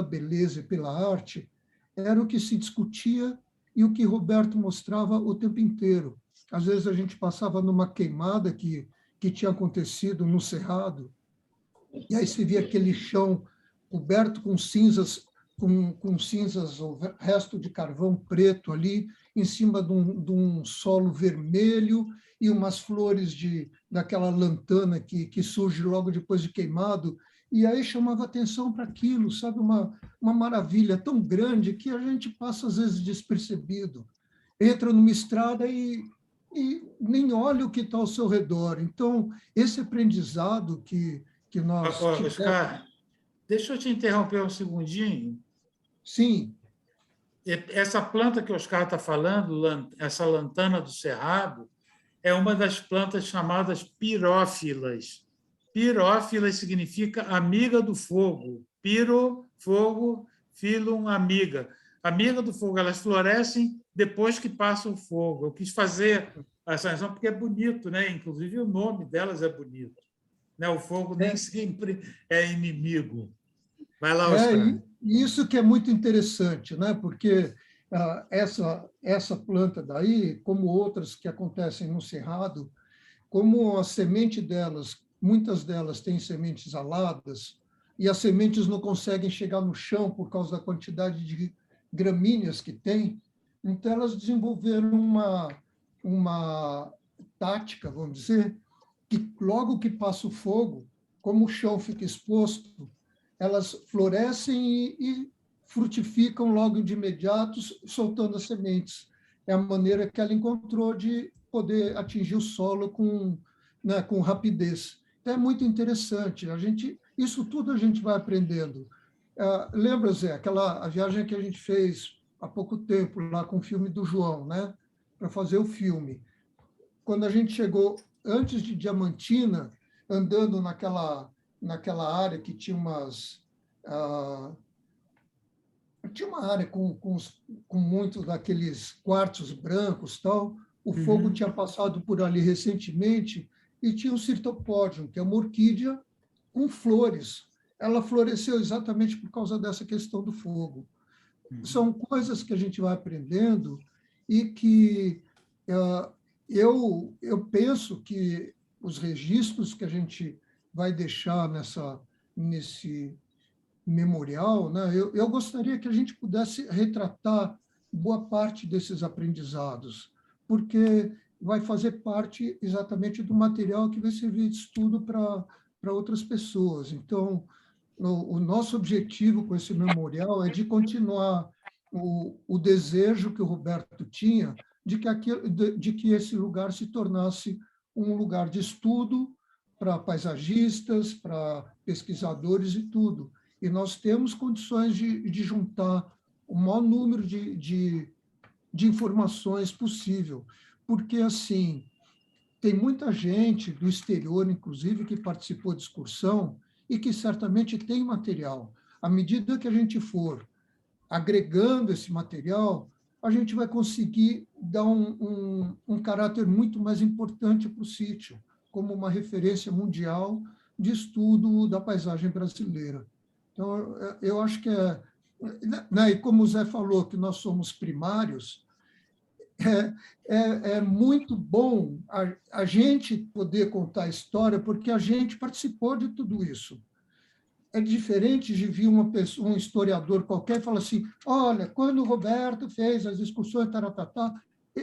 beleza e pela arte era o que se discutia e o que Roberto mostrava o tempo inteiro. Às vezes a gente passava numa queimada que tinha acontecido no Cerrado, e aí se via aquele chão coberto com cinzas, o resto de carvão preto ali, em cima de um solo vermelho e umas flores daquela lantana que surge logo depois de queimado. E aí chamava atenção para aquilo, sabe? Uma maravilha tão grande que a gente passa, às vezes, despercebido. Entra numa estrada e nem olha o que está ao seu redor. Então, esse aprendizado que nós... Oscar, deixa eu te interromper um segundinho. Sim. essa planta que o Oscar está falando, essa lantana do cerrado, é uma das plantas chamadas pirófilas. Pirófilas significa amiga do fogo. Piro, fogo, filum, amiga. Amiga do fogo, elas florescem depois que passa o fogo. Eu quis fazer essa menção porque é bonito, né? Inclusive o nome delas é bonito. Né? O fogo nem sempre é inimigo. Vai lá, Oscar. Isso que é muito interessante, né? Porque essa planta daí, como outras que acontecem no cerrado, como a semente delas, muitas delas têm sementes aladas, e as sementes não conseguem chegar no chão por causa da quantidade de gramíneas que tem, então elas desenvolveram uma tática, vamos dizer, que logo que passa o fogo, como o chão fica exposto, elas florescem e frutificam logo de imediato, soltando as sementes. É a maneira que ela encontrou de poder atingir o solo com rapidez. Então, é muito interessante. Isso tudo a gente vai aprendendo. Lembra, Zé, a viagem que a gente fez há pouco tempo, lá com o filme do João, né? Para fazer o filme. Quando a gente chegou antes de Diamantina, andando naquela área que tinha tinha uma área com muitos daqueles quartos brancos, tal. O fogo tinha passado por ali recentemente e tinha o Cirtopodium, que é uma orquídea com flores. Ela floresceu exatamente por causa dessa questão do fogo. São coisas que a gente vai aprendendo e que eu penso que os registros que a gente vai deixar nesse memorial, né? Eu gostaria que a gente pudesse retratar boa parte desses aprendizados, porque vai fazer parte exatamente do material que vai servir de estudo para outras pessoas. Então, o nosso objetivo com esse memorial é de continuar o desejo que o Roberto tinha de que esse lugar se tornasse um lugar de estudo para paisagistas, para pesquisadores e tudo. E nós temos condições de juntar o maior número de informações possível, porque, assim, tem muita gente do exterior, inclusive, que participou de excursão e que certamente tem material. À medida que a gente for agregando esse material, a gente vai conseguir dar um caráter muito mais importante para o sítio, como uma referência mundial de estudo da paisagem brasileira. Então, eu acho que né, e como o Zé falou, que nós somos primários, é muito bom a gente poder contar a história, porque a gente participou de tudo isso. É diferente de vir um historiador qualquer e falar assim, olha, quando o Roberto fez as excursões, taratatá,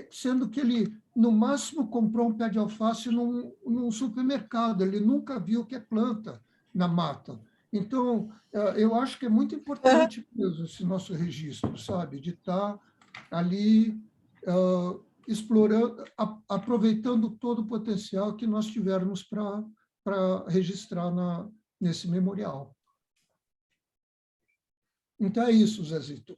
sendo que ele, no máximo, comprou um pé de alface num supermercado, ele nunca viu o que é planta na mata. Então, eu acho que é muito importante mesmo esse nosso registro, sabe? De estar ali explorando, aproveitando todo o potencial que nós tivermos para registrar nesse memorial. Então, é isso, Zezito.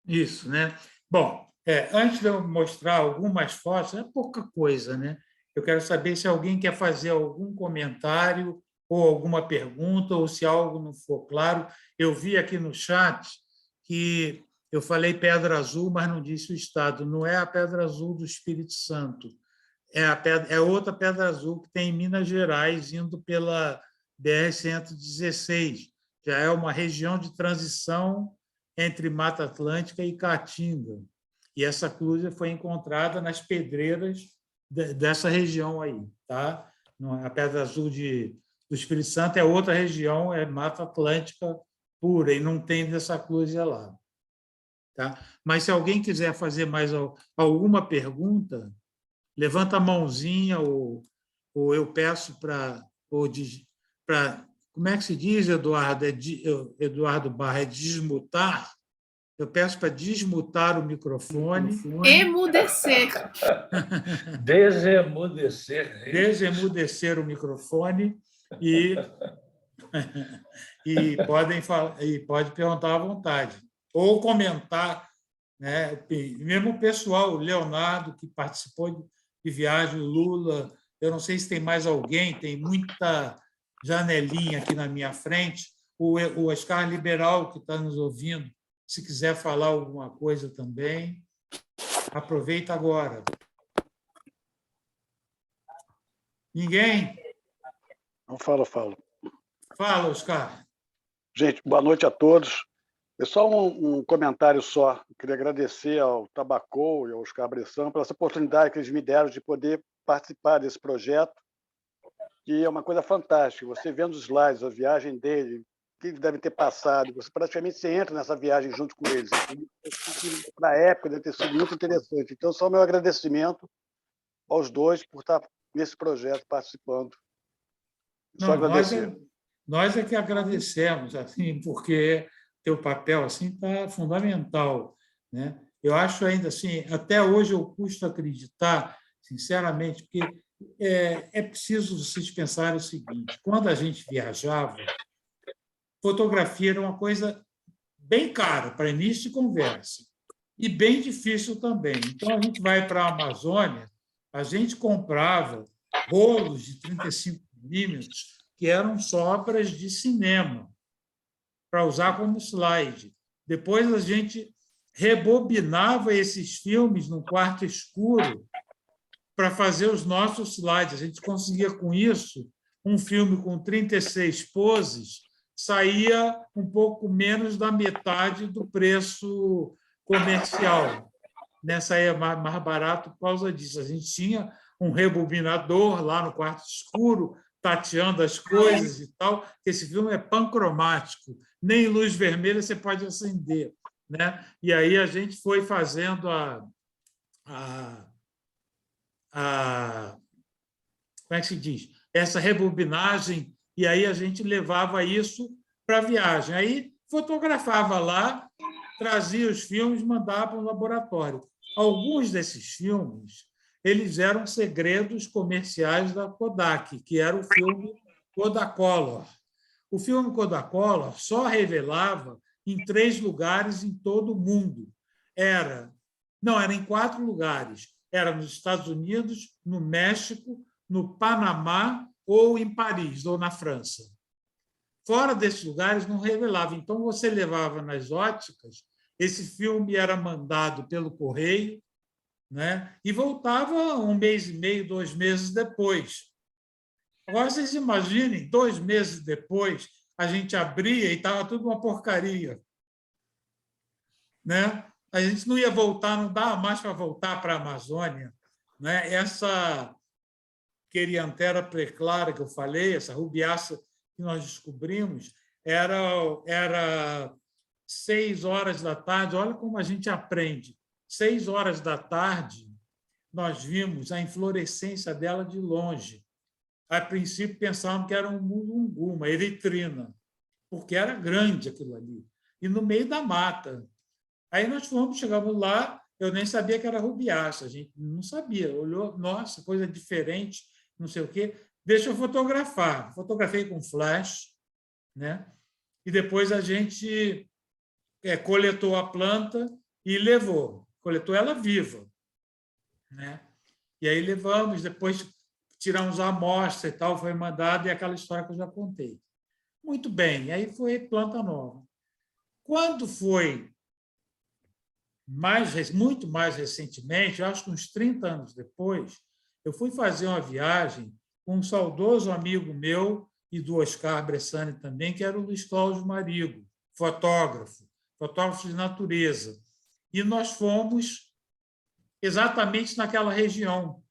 Isso, né? Bom, antes de eu mostrar algumas fotos, é pouca coisa, né? Eu quero saber se alguém quer fazer algum comentário ou alguma pergunta, ou se algo não for claro. Eu vi aqui no chat que eu falei Pedra Azul, mas não disse o estado. Não é a Pedra Azul do Espírito Santo, é outra Pedra Azul que tem em Minas Gerais, indo pela BR-116. Já é uma região de transição entre Mata Atlântica e Caatinga. E essa cruz foi encontrada nas pedreiras dessa região aí. Tá? A Pedra Azul do Espírito Santo é outra região, é Mata Atlântica pura, e não tem dessa cruz lá. Tá? Mas se alguém quiser fazer mais alguma pergunta, levanta a mãozinha, ou eu peço para... Como é que se diz, Eduardo? Eduardo Barra, é desmutar? Eu peço para desmutar o microfone. Emudecer. Desemudecer. Desemudecer o microfone e pode perguntar à vontade. Ou comentar, né? Mesmo o pessoal, o Leonardo, que participou de viagem, o Lula, eu não sei se tem mais alguém, tem muita janelinha aqui na minha frente, o Oscar Liberal, que está nos ouvindo, se quiser falar alguma coisa também, aproveita agora. Ninguém? Não falo. Fala, Oscar. Gente, boa noite a todos. É só um comentário só. Eu queria agradecer ao Tabacou e ao Oscar Bressan pela essa oportunidade que eles me deram de poder participar desse projeto, que é uma coisa fantástica. Você vendo os slides, a viagem dele, o que eles devem ter passado, você praticamente entra nessa viagem junto com eles. Na época deve ter sido muito interessante. Então, só o meu agradecimento aos dois por estar nesse projeto participando. Só agradecer. Nós é que agradecemos, assim, porque teu papel assim está fundamental, né? Eu acho ainda assim, até hoje eu custo acreditar, sinceramente, porque é preciso vocês pensarem o seguinte: quando a gente viajava, fotografia era uma coisa bem cara para início de conversa e bem difícil também. Então a gente vai para a Amazônia, a gente comprava rolos de 35 milímetros que eram sobras de cinema para usar como slide. Depois a gente rebobinava esses filmes no quarto escuro para fazer os nossos slides. A gente conseguia, com isso, um filme com 36 poses, saía um pouco menos da metade do preço comercial. Nessa aí é mais barato por causa disso. A gente tinha um rebobinador lá no quarto escuro, tateando as coisas e tal. Esse filme é pancromático, nem luz vermelha você pode acender, né? E aí a gente foi fazendo como é que se diz? Essa rebobinagem, e aí a gente levava isso para a viagem. Aí fotografava lá, trazia os filmes, mandava para o laboratório. Alguns desses filmes eles eram segredos comerciais da Kodak, que era o filme Kodacolor. O filme Kodacolor só revelava em 3 lugares em todo o mundo. Era em 4 lugares. Era nos Estados Unidos, no México, no Panamá ou em Paris, ou na França. Fora desses lugares, não revelava. Então, você levava nas óticas, esse filme era mandado pelo correio, né? E voltava 1 mês e meio, 2 meses depois. Agora, vocês imaginem, 2 meses depois, a gente abria e estava tudo uma porcaria, né? A gente não ia voltar, não dava mais para voltar para a Amazônia, né? Essa Querianthera preclara que eu falei, essa rubiácea que nós descobrimos, era 6 horas da tarde. Olha como a gente aprende. 6 horas da tarde, nós vimos a inflorescência dela de longe. A princípio, pensávamos que era um mulungu, uma eritrina, porque era grande aquilo ali, e no meio da mata. Aí nós chegamos lá, eu nem sabia que era rubiácea, a gente não sabia, olhou, nossa, coisa diferente, não sei o quê, deixa eu fotografar. Fotografei com flash, né? E depois a gente coletou a planta e levou. Coletou ela viva, né? E aí levamos, depois tiramos a amostra e tal, foi mandado, e aquela história que eu já contei. Muito bem, aí foi planta nova. Quando foi muito mais recentemente, eu acho que uns 30 anos depois, eu fui fazer uma viagem com um saudoso amigo meu e do Oscar Bressani também, que era o Luiz Cláudio Marigo, fotógrafo de natureza. E nós fomos exatamente naquela região.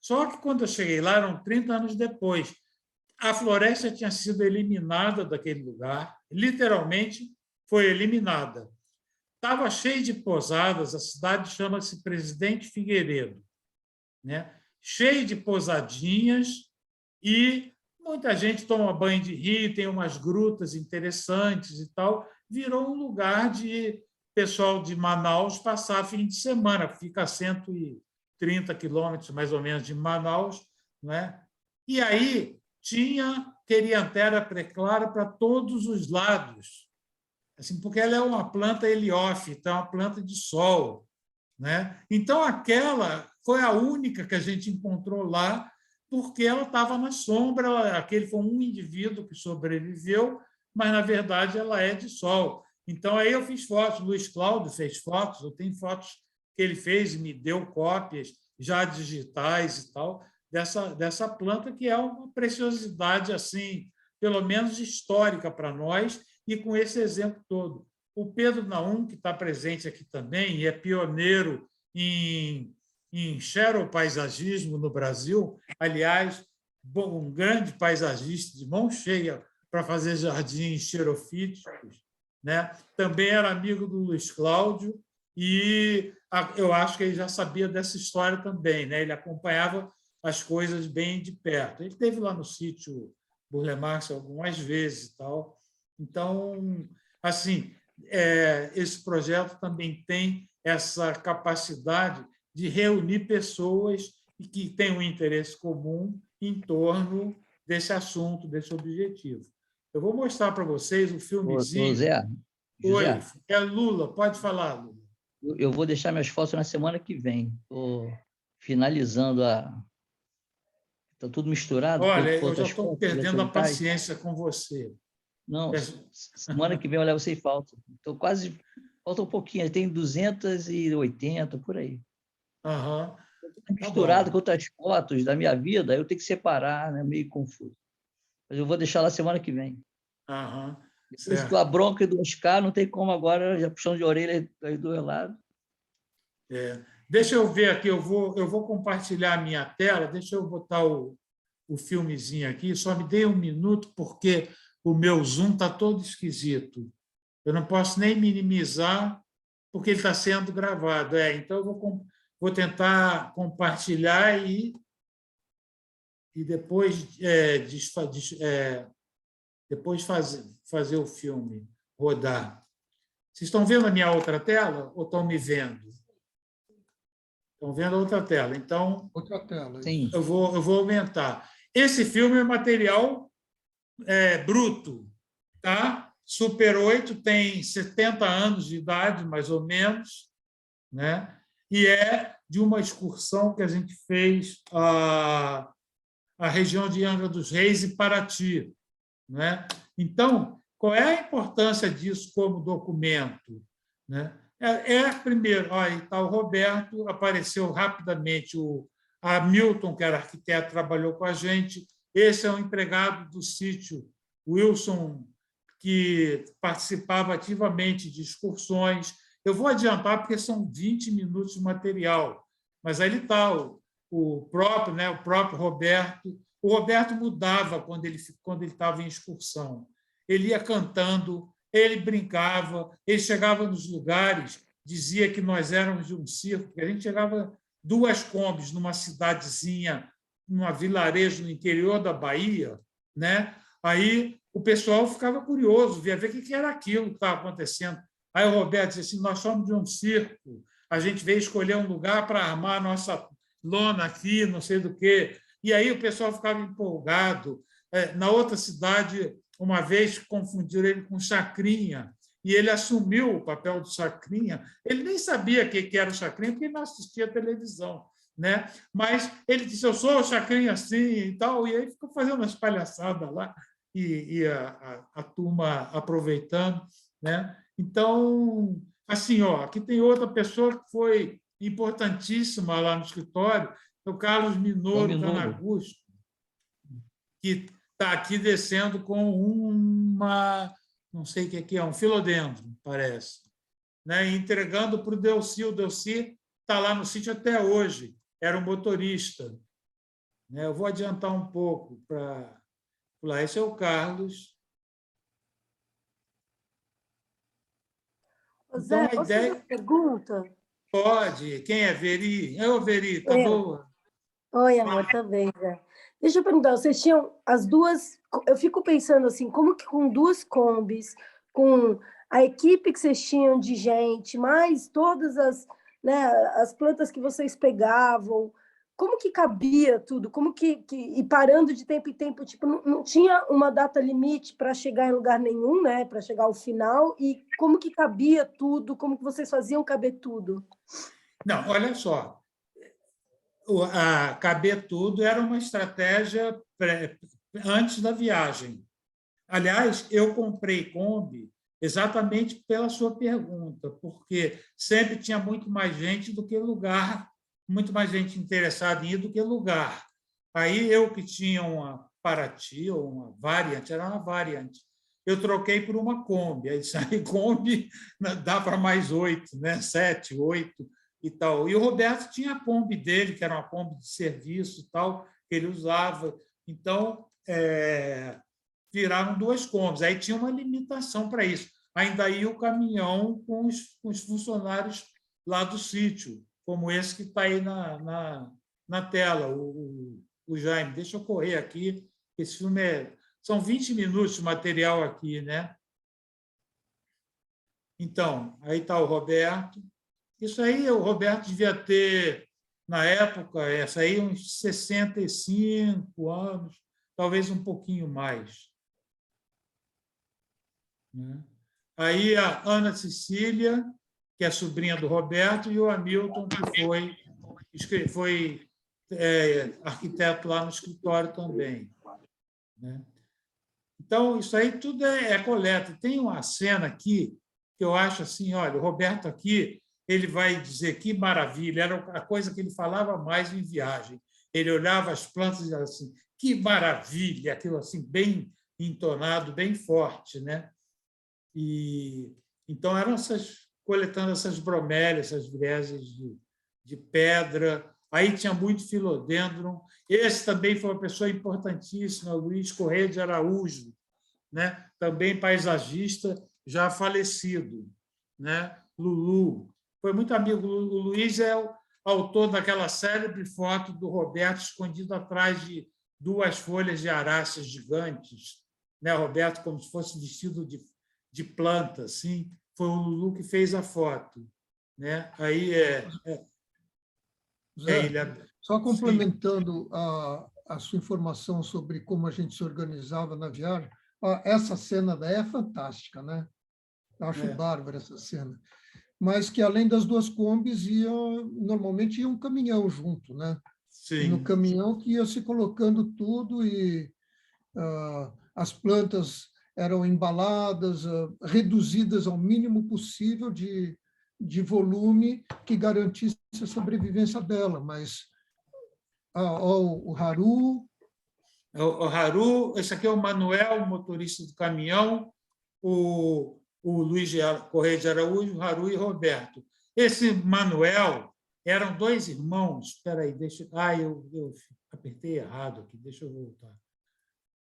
Só que, quando eu cheguei lá, eram 30 anos depois. A floresta tinha sido eliminada daquele lugar, literalmente foi eliminada. Estava cheio de pousadas, a cidade chama-se Presidente Figueiredo, né? Cheio de pousadinhas, e muita gente toma banho de rio, tem umas grutas interessantes e tal. Virou um lugar de pessoal de Manaus passar fim de semana, fica a 130 quilômetros, mais ou menos, de Manaus, né? E aí tinha Querianthera preclara para todos os lados. assim, porque ela é uma planta heliófita, é uma planta de sol, né? Então, aquela foi a única que a gente encontrou lá, porque ela estava na sombra, aquele foi um indivíduo que sobreviveu, mas, na verdade, ela é de sol. Então, aí eu fiz fotos, o Luiz Cláudio fez fotos, eu tenho fotos que ele fez e me deu cópias já digitais e tal, dessa planta, que é uma preciosidade, assim, pelo menos histórica para nós, e com esse exemplo todo. O Pedro Naum, que está presente aqui também, e é pioneiro em xeropaisagismo no Brasil, aliás, um grande paisagista de mão cheia para fazer jardins xerofíticos, né? Também era amigo do Luiz Cláudio, e eu acho que ele já sabia dessa história também, né? Ele acompanhava as coisas bem de perto. Ele esteve lá no sítio Burle Marx algumas vezes e tal. Então, assim, esse projeto também tem essa capacidade de reunir pessoas que têm um interesse comum em torno desse assunto, desse objetivo. Eu vou mostrar para vocês o filmezinho. José, Oi, é Lula, pode falar, Lula. Eu vou deixar minhas fotos na semana que vem. Estou finalizando a... Está tudo misturado. Olha, eu já estou perdendo a paciência com você. Não, semana que vem eu levo sem falta. Estou quase... Falta um pouquinho, tem 280, por aí. Uhum. Misturado com outras fotos da minha vida, eu tenho que separar, né? Meio confuso. Mas eu vou deixar lá semana que vem. Uhum. Depois que a bronca do Oscar, não tem como agora, já puxando de orelha aí do meu lado. Deixa eu ver aqui, eu vou compartilhar a minha tela, deixa eu botar o filmezinho aqui, só me dê um minuto, porque o meu Zoom está todo esquisito. Eu não posso nem minimizar, porque ele está sendo gravado. Então, eu vou tentar compartilhar e depois, depois fazer o filme rodar. Vocês estão vendo a minha outra tela ou estão me vendo? Estão vendo a outra tela. Então, outra tela. Sim. Eu vou aumentar. Esse filme é material bruto, tá? Super 8 tem 70 anos de idade, mais ou menos, né? E é de uma excursão que a gente fez à região de Angra dos Reis e Paraty, né? Então, qual é a importância disso como documento, né? Primeiro, aí está o Roberto, apareceu rapidamente o Hamilton, que era arquiteto, trabalhou com a gente. Esse é um empregado do sítio, Wilson, que participava ativamente de excursões. Eu vou adiantar, porque são 20 minutos de material, mas aí está o próprio, né, o próprio Roberto. O Roberto mudava quando ele estava em excursão. Ele ia cantando, ele brincava, ele chegava nos lugares, dizia que nós éramos de um circo, porque a gente chegava 2 combis numa cidadezinha, num vilarejo no interior da Bahia, né? Aí o pessoal ficava curioso, via ver o que era aquilo que estava acontecendo. Aí o Roberto disse assim, nós somos de um circo, a gente veio escolher um lugar para armar a nossa lona aqui, não sei do quê. E aí o pessoal ficava empolgado. Na outra cidade, uma vez confundiram ele com Chacrinha, e ele assumiu o papel do Chacrinha. Ele nem sabia o que era o Chacrinha, porque ele não assistia televisão, né? Mas ele disse, eu sou o Chacrinha assim e tal, e aí ficou fazendo umas palhaçadas lá, e a turma aproveitando, né? Então, assim, aqui tem outra pessoa que foi importantíssima lá no escritório, o Carlos Minoro Canagusto, que está aqui descendo com não sei o que é, um filodendro, parece, né? Entregando para o Delci. O Delci está lá no sítio até hoje, era um motorista, né? Eu vou adiantar um pouco para lá. Esse é o Carlos. Zé, posso fazer uma pergunta? Pode. Quem é Veri? Veri, tá boa? Oi, amor, tá bem, Zé. Deixa eu perguntar, vocês tinham as duas... Eu fico pensando assim, como que com 2 combis, com a equipe que vocês tinham de gente, mais todas as, né, as plantas que vocês pegavam, como que cabia tudo? Como e parando de tempo em tempo, tipo, não tinha uma data limite para chegar em lugar nenhum, né? Para chegar ao final, e como que cabia tudo? Como que vocês faziam caber tudo? Não, olha só, caber tudo era uma estratégia antes da viagem. Aliás, eu comprei Kombi exatamente pela sua pergunta, porque sempre tinha muito mais gente do que lugar, muito mais gente interessada em ir do que lugar. Aí eu que tinha uma Paraty, ou uma Variant, era uma Variant, eu troquei por uma Kombi. Aí saí Kombi, dá para mais 8, né? 7, 8 e tal. E o Roberto tinha a Kombi dele, que era uma Kombi de serviço e tal, que ele usava. Então, viraram 2 Kombis. Aí tinha uma limitação para isso. Ainda ia o caminhão com os funcionários lá do sítio, como esse que está aí na tela, o Jaime. Deixa eu correr aqui, esse filme são 20 minutos de material aqui, né? Então, aí está o Roberto. Isso aí, o Roberto devia ter, na época, essa aí, uns 65 anos, talvez um pouquinho mais. Aí a Ana Cecília, que é sobrinha do Roberto, e o Hamilton, que foi arquiteto lá no escritório também. Né? Então, isso aí tudo é coleta. Tem uma cena aqui que eu acho assim, olha, o Roberto aqui, ele vai dizer que maravilha, era a coisa que ele falava mais em viagem. Ele olhava as plantas e dizia assim, que maravilha, aquilo assim, bem entonado, bem forte, né? E então eram coletando essas bromélias, essas vireses de pedra. Aí tinha muito filodendron. Esse também foi uma pessoa importantíssima, Luiz Correia de Araújo, né? Também paisagista, já falecido, né? Lulu. Foi muito amigo. O Luiz é o autor daquela célebre foto do Roberto escondido atrás de 2 folhas de araças gigantes, né? Roberto como se fosse vestido de planta, assim. Foi o Lulu que fez a foto, né? Aí Zé, só complementando a sua informação sobre como a gente se organizava na viagem, essa cena daí é fantástica, né? Eu acho bárbara essa cena. Mas que, além das 2 Kombis, normalmente ia um caminhão junto, né? Sim. E no caminhão que ia se colocando tudo e as plantas eram embaladas, reduzidas ao mínimo possível de volume que garantisse a sobrevivência dela. Mas o Haru... O Haru, esse aqui é o Manuel, o motorista do caminhão, o Luiz Correia de Araújo, o Haru e Roberto. Esse Manuel eram 2 irmãos. Espera aí, eu apertei errado aqui, deixa eu voltar.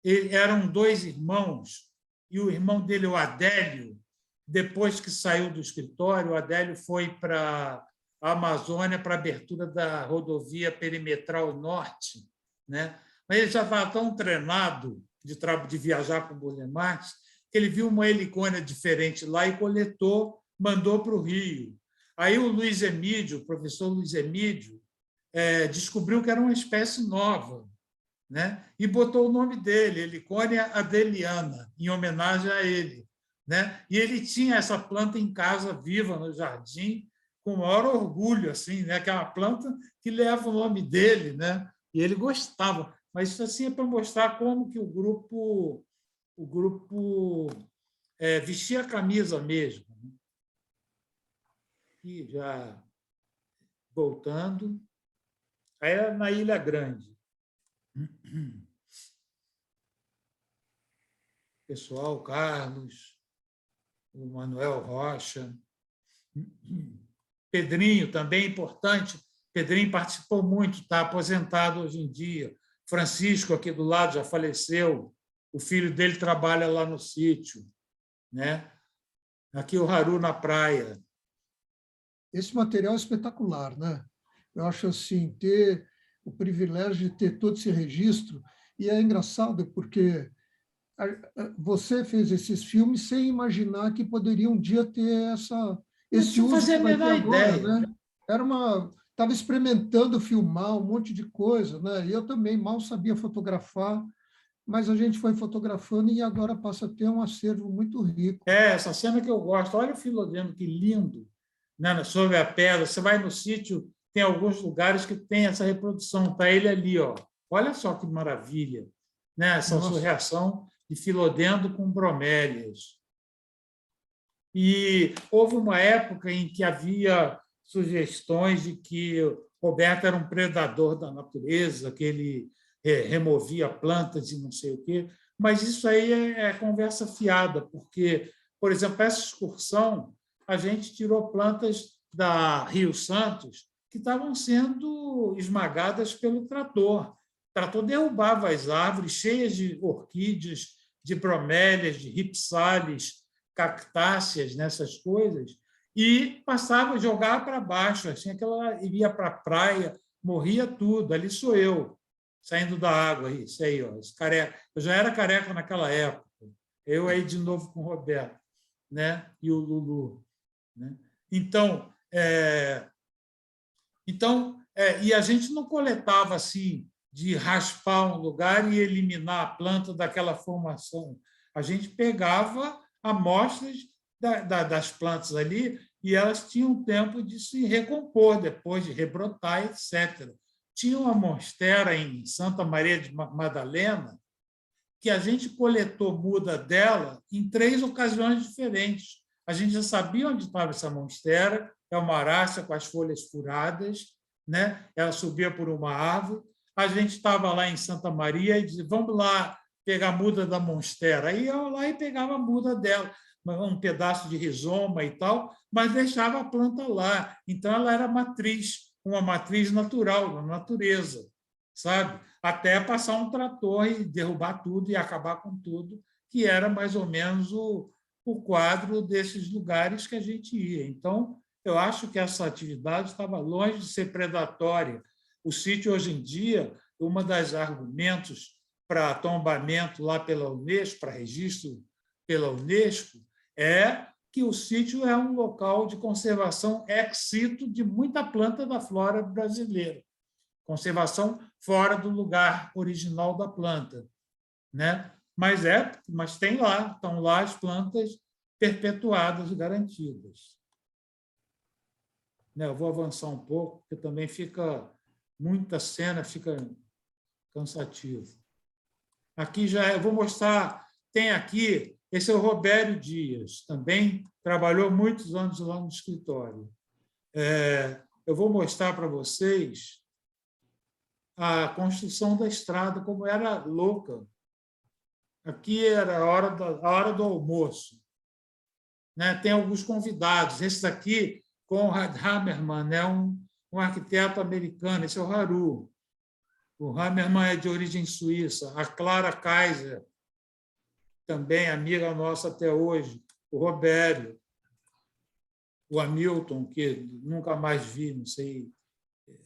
Eram 2 irmãos, e o irmão dele, o Adélio, depois que saiu do escritório, o Adélio foi para a Amazônia para a abertura da rodovia perimetral norte, né? Mas ele já estava tão treinado de viajar com o Burle Marx que ele viu uma helicônia diferente lá e coletou, mandou para o Rio. Aí o Luiz Emídio, o professor Luiz Emídio, descobriu que era uma espécie nova, né? E botou o nome dele, Helicônia adeliana, em homenagem a ele, né? E ele tinha essa planta em casa, viva no jardim, com o maior orgulho, assim, né? Que é uma planta que leva o nome dele, né? E ele gostava. Mas isso assim é para mostrar como que o grupo vestia a camisa mesmo. E já voltando, aí era na Ilha Grande. Pessoal, Carlos, o Manuel Rocha, Pedrinho também importante. Pedrinho participou muito, está aposentado hoje em dia. Francisco, aqui do lado, já faleceu. O filho dele trabalha lá no sítio, né? Aqui o Haru na praia. Esse material é espetacular, né? Eu acho assim, ter o privilégio de ter todo esse registro, e é engraçado porque você fez esses filmes sem imaginar que poderia um dia ter esse uso que vai ter agora, né? Era estava experimentando filmar um monte de coisa, né? E eu também mal sabia fotografar, mas a gente foi fotografando e agora passa a ter um acervo muito rico. Essa cena que eu gosto. Olha o Filodeno, que lindo, né? Sobre a pedra. Você vai no sítio, tem alguns lugares que tem essa reprodução. Está ele ali, ó. Olha só que maravilha, né? Essa associação de Filodendro com bromélias. E houve uma época em que havia sugestões de que Roberto era um predador da natureza, que ele removia plantas e não sei o quê, mas isso aí é conversa fiada, porque, por exemplo, essa excursão, a gente tirou plantas da Rio Santos que estavam sendo esmagadas pelo trator. O trator derrubava as árvores cheias de orquídeas, de bromélias, de ripsales, cactáceas, nessas coisas, e passava, jogava para baixo, assim, que ela iria para a praia, morria tudo. Ali sou eu, saindo da água. Isso aí, ó, esse careca. Eu já era careca naquela época. Eu aí de novo com o Roberto, né? E o Lulu. Né? Então, e a gente não coletava assim, de raspar um lugar e eliminar a planta daquela formação. A gente pegava amostras das plantas ali e elas tinham tempo de se recompor depois, de rebrotar, etc. Tinha uma monstera em Santa Maria de Madalena que a gente coletou muda dela em 3 ocasiões diferentes. A gente já sabia onde estava essa monstera, é uma araça com as folhas furadas, né? Ela subia por uma árvore. A gente estava lá em Santa Maria e dizia, vamos lá pegar a muda da monstera. Aí eu lá e pegava a muda dela, um pedaço de rizoma e tal, mas deixava a planta lá. Então, ela era matriz, uma matriz natural, da natureza, sabe? Até passar um trator e derrubar tudo e acabar com tudo, que era mais ou menos o quadro desses lugares que a gente ia. Então, eu acho que essa atividade estava longe de ser predatória. O sítio, hoje em dia, um dos argumentos para tombamento lá pela Unesco, para registro pela Unesco, é que o sítio é um local de conservação ex situ de muita planta da flora brasileira. Conservação fora do lugar original da planta, né? Mas tem lá, estão lá as plantas perpetuadas, garantidas. Eu vou avançar um pouco, porque também fica muita cena, fica cansativo. Aqui já eu vou mostrar, tem aqui, esse é o Robério Dias, também trabalhou muitos anos lá no escritório. Eu vou mostrar para vocês a construção da estrada, como era louca. Aqui era a hora do almoço. Né? Tem alguns convidados. Esse daqui, Konrad Hammermann, é um arquiteto americano. Esse é o Haru. O Hammermann é de origem suíça. A Clara Kaiser, também amiga nossa até hoje. O Robério. O Hamilton, que nunca mais vi, não sei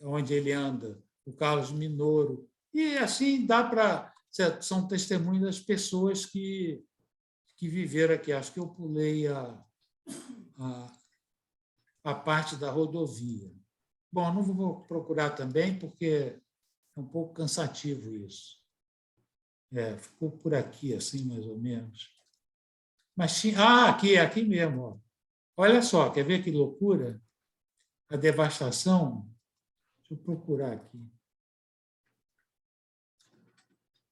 onde ele anda. O Carlos Minoro. E assim dá para... São testemunhos das pessoas que viveram aqui. Acho que eu pulei a parte da rodovia. Bom, não vou procurar também, porque é um pouco cansativo isso. Ficou por aqui, assim, mais ou menos. Mas tinha... aqui mesmo. Ó. Olha só, quer ver que loucura? A devastação. Deixa eu procurar aqui.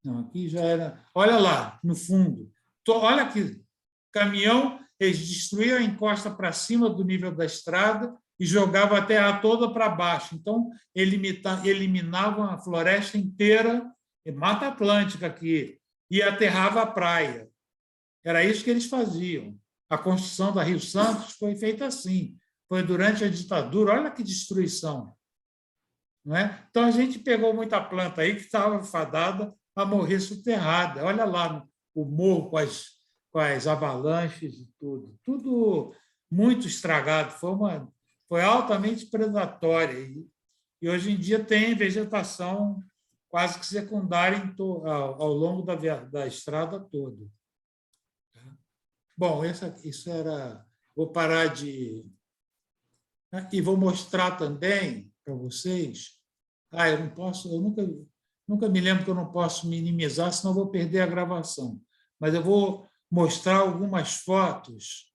Não, aqui já era... Olha lá, no fundo. Olha aqui. Caminhão, eles destruíam a encosta para cima do nível da estrada e jogavam a terra toda para baixo. Então, eliminavam a floresta inteira, Mata Atlântica aqui, e aterrava a praia. Era isso que eles faziam. A construção da Rio Santos foi feita assim. Foi durante a ditadura. Olha que destruição. Não é? Então, a gente pegou muita planta aí que estava fadada a morrer soterrada. Olha lá o morro com as avalanches e tudo. Tudo muito estragado. Foi altamente predatória. E hoje em dia tem vegetação quase que secundária ao longo da estrada toda. Bom, isso era... Vou parar de... E vou mostrar também para vocês. Eu não posso, eu nunca me lembro que eu não posso minimizar, senão eu vou perder a gravação. Mas eu vou mostrar algumas fotos.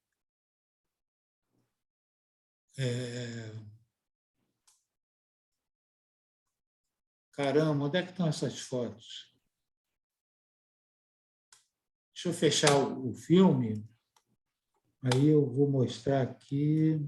Caramba, onde é que estão essas fotos? Deixa eu fechar o filme. Aí eu vou mostrar aqui.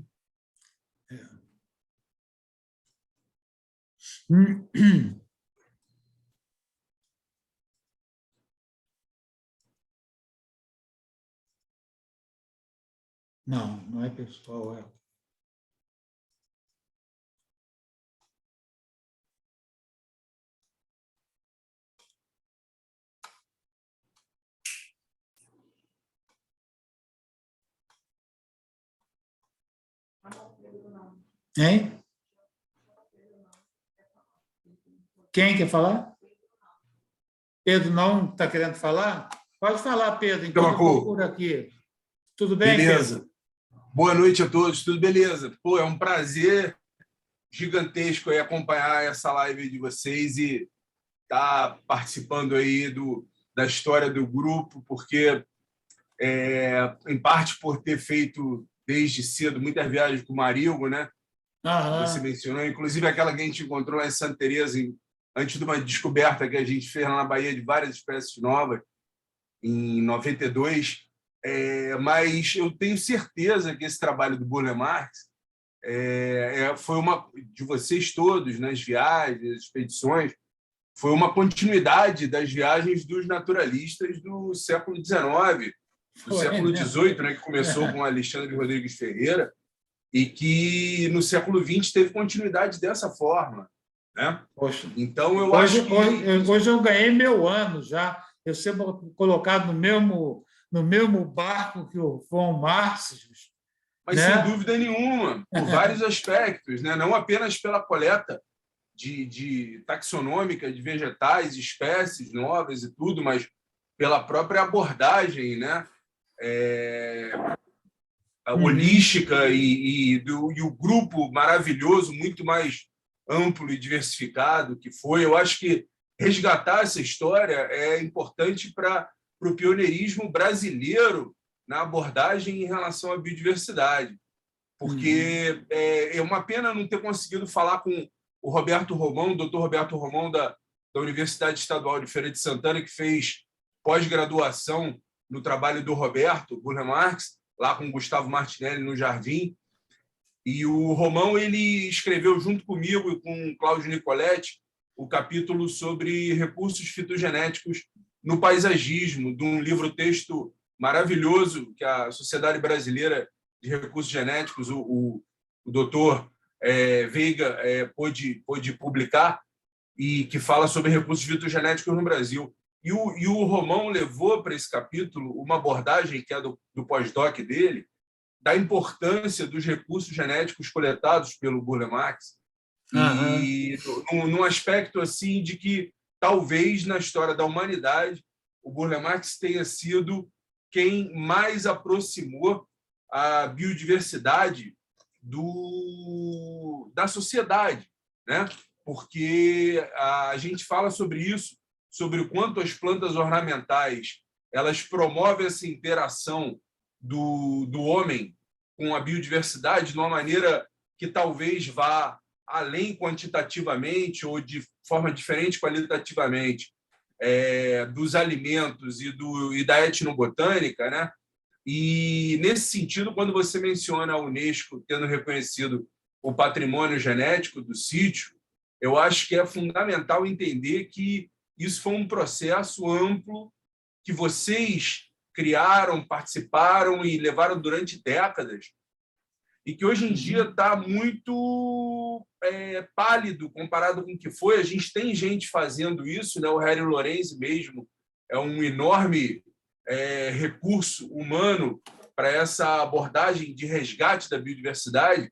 Não, não é pessoal. Hein? Quem quer falar? Pedro não está querendo falar? Pode falar, Pedro, enquanto eu procuro aqui. Tudo bem, beleza. Pedro? Boa noite a todos, tudo beleza? Pô, é um prazer gigantesco aí acompanhar essa live de vocês e estar participando aí da história do grupo, porque, em parte, por ter feito desde cedo muitas viagens com o Marilgo, né? Você mencionou, inclusive aquela que a gente encontrou lá em Santa Teresa, antes de uma descoberta que a gente fez lá na Bahia de várias espécies novas, em 92. Mas eu tenho certeza que esse trabalho do Burle Marx foi uma de vocês todos, nas viagens, nas expedições, foi uma continuidade das viagens dos naturalistas do século XIX, do século XVIII, né, que começou com Alexandre Rodrigues Ferreira, e que no século XX teve continuidade dessa forma, né? Poxa. Então eu acho que hoje eu ganhei meu ano já. Eu sempre colocado no mesmo barco que o Von Marcius. Mas né? sem dúvida nenhuma, por vários aspectos, né? Não apenas pela coleta de taxonômica de vegetais, espécies novas e tudo, mas pela própria abordagem, né? Holística e o grupo maravilhoso, muito mais amplo e diversificado que foi. Eu acho que resgatar essa história é importante para o pioneirismo brasileiro na abordagem em relação à biodiversidade, porque é uma pena não ter conseguido falar com o Roberto Romão, o doutor Roberto Romão, da Universidade Estadual de Feira de Santana, que fez pós-graduação no trabalho do Roberto Burle Marx, lá com o Gustavo Martinelli no Jardim. E o Romão ele escreveu junto comigo e com o Cláudio Nicoletti o capítulo sobre recursos fitogenéticos no paisagismo, de um livro-texto maravilhoso que a Sociedade Brasileira de Recursos Genéticos, o doutor Veiga, pôde publicar, e que fala sobre recursos fitogenéticos no Brasil. E o Romão levou para esse capítulo uma abordagem que é do pós-doc dele, da importância dos recursos genéticos coletados pelo Burle Marx, e num aspecto assim de que talvez na história da humanidade o Burle Marx tenha sido quem mais aproximou a biodiversidade da sociedade, né? Porque a gente fala sobre isso, sobre o quanto as plantas ornamentais elas promovem essa interação do homem com a biodiversidade de uma maneira que talvez vá além quantitativamente ou de forma diferente qualitativamente dos alimentos e da etnobotânica, né? E, nesse sentido, quando você menciona a Unesco tendo reconhecido o patrimônio genético do sítio, eu acho que é fundamental entender que isso foi um processo amplo que vocês criaram, participaram e levaram durante décadas, e que hoje em dia está muito pálido comparado com o que foi. A gente tem gente fazendo isso, né? O Harry Lorenzi mesmo é um enorme recurso humano para essa abordagem de resgate da biodiversidade,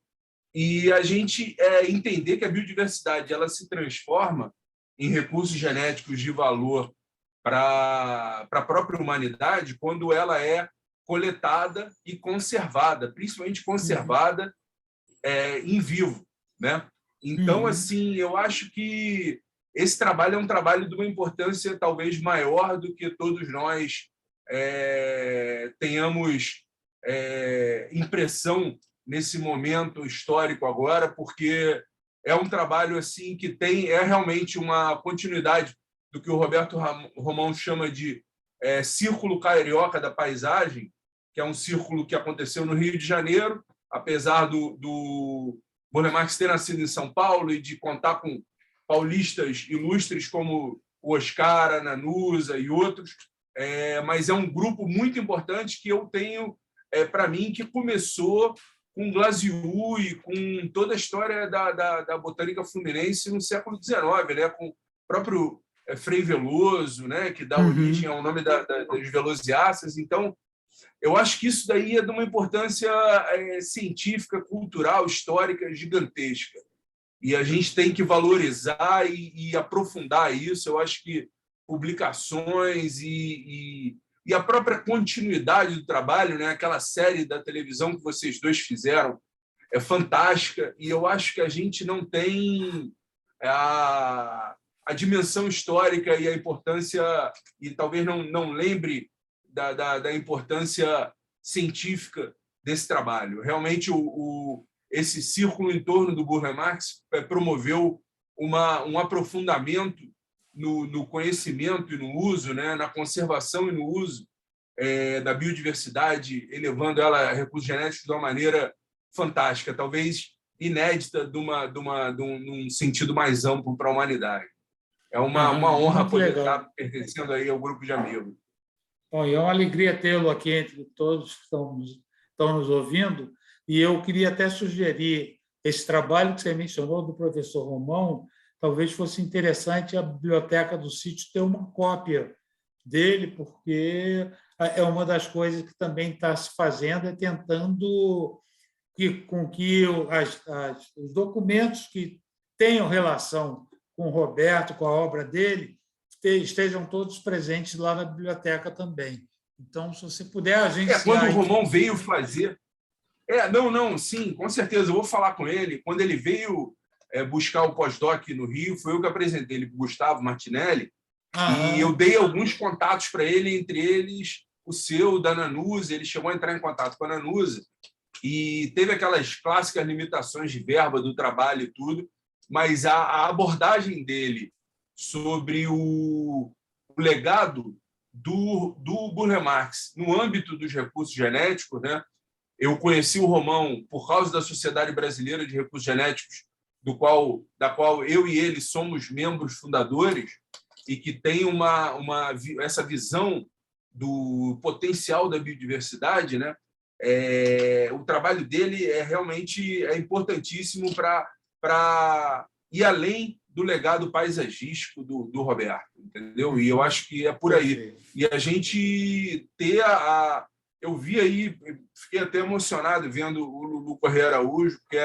e a gente entender que a biodiversidade ela se transforma em recursos genéticos de valor para a própria humanidade quando ela é coletada e conservada, principalmente conservada em vivo, né? Então, assim, eu acho que esse trabalho é um trabalho de uma importância talvez maior do que todos nós tenhamos impressão nesse momento histórico agora, porque é um trabalho assim que é realmente uma continuidade do que o Roberto Romão chama de Círculo Carioca da Paisagem, que é um círculo que aconteceu no Rio de Janeiro, apesar do Burle Marx ter nascido em São Paulo e de contar com paulistas ilustres como o Oscar, a Nanusa e outros, mas é um grupo muito importante que eu tenho para mim, que começou com Glasiou e com toda a história da botânica fluminense no século XIX, né? Com o próprio Frei Veloso, né? Que dá origem ao nome das velosiáceas. Então, eu acho que isso daí é de uma importância científica, cultural, histórica gigantesca. E a gente tem que valorizar e aprofundar isso. Eu acho que publicações e a própria continuidade do trabalho, né? Aquela série da televisão que vocês dois fizeram é fantástica, e eu acho que a gente não tem a dimensão histórica e a importância, e talvez não lembre da importância científica desse trabalho. Realmente, esse círculo em torno do Burle Marx promoveu um aprofundamento no conhecimento e no uso, né, na conservação e no uso da biodiversidade, elevando ela a recursos genéticos de uma maneira fantástica, talvez inédita, num sentido mais amplo para a humanidade. É uma honra poder estar pertencendo aí ao grupo de amigos. Bom, e é uma alegria tê-lo aqui entre todos que estão nos ouvindo, e eu queria até sugerir esse trabalho que você mencionou do professor Romão. Talvez fosse interessante a biblioteca do sítio ter uma cópia dele, porque é uma das coisas que também está se fazendo, tentando com que os documentos que tenham relação com o Roberto, com a obra dele, estejam todos presentes lá na biblioteca também. Então, se você puder agenciar... Quando o Romão veio fazer... sim, com certeza, eu vou falar com ele. Quando ele veio buscar o pós-doc no Rio, foi eu que apresentei ele para o Gustavo Martinelli, e eu dei alguns contatos para ele, entre eles o seu, da Nanusa. Ele chegou a entrar em contato com a Nanusa, e teve aquelas clássicas limitações de verba do trabalho e tudo, mas a abordagem dele sobre o legado do Burle Marx no âmbito dos recursos genéticos, né? Eu conheci o Romão por causa da Sociedade Brasileira de Recursos Genéticos, da qual eu e ele somos membros fundadores, e que tem essa visão do potencial da biodiversidade, né? O trabalho dele realmente importantíssimo para ir além do legado paisagístico do Roberto, entendeu? E eu acho que é por aí. E a gente ter eu vi aí, fiquei até emocionado vendo o Lulu Correia Araújo, que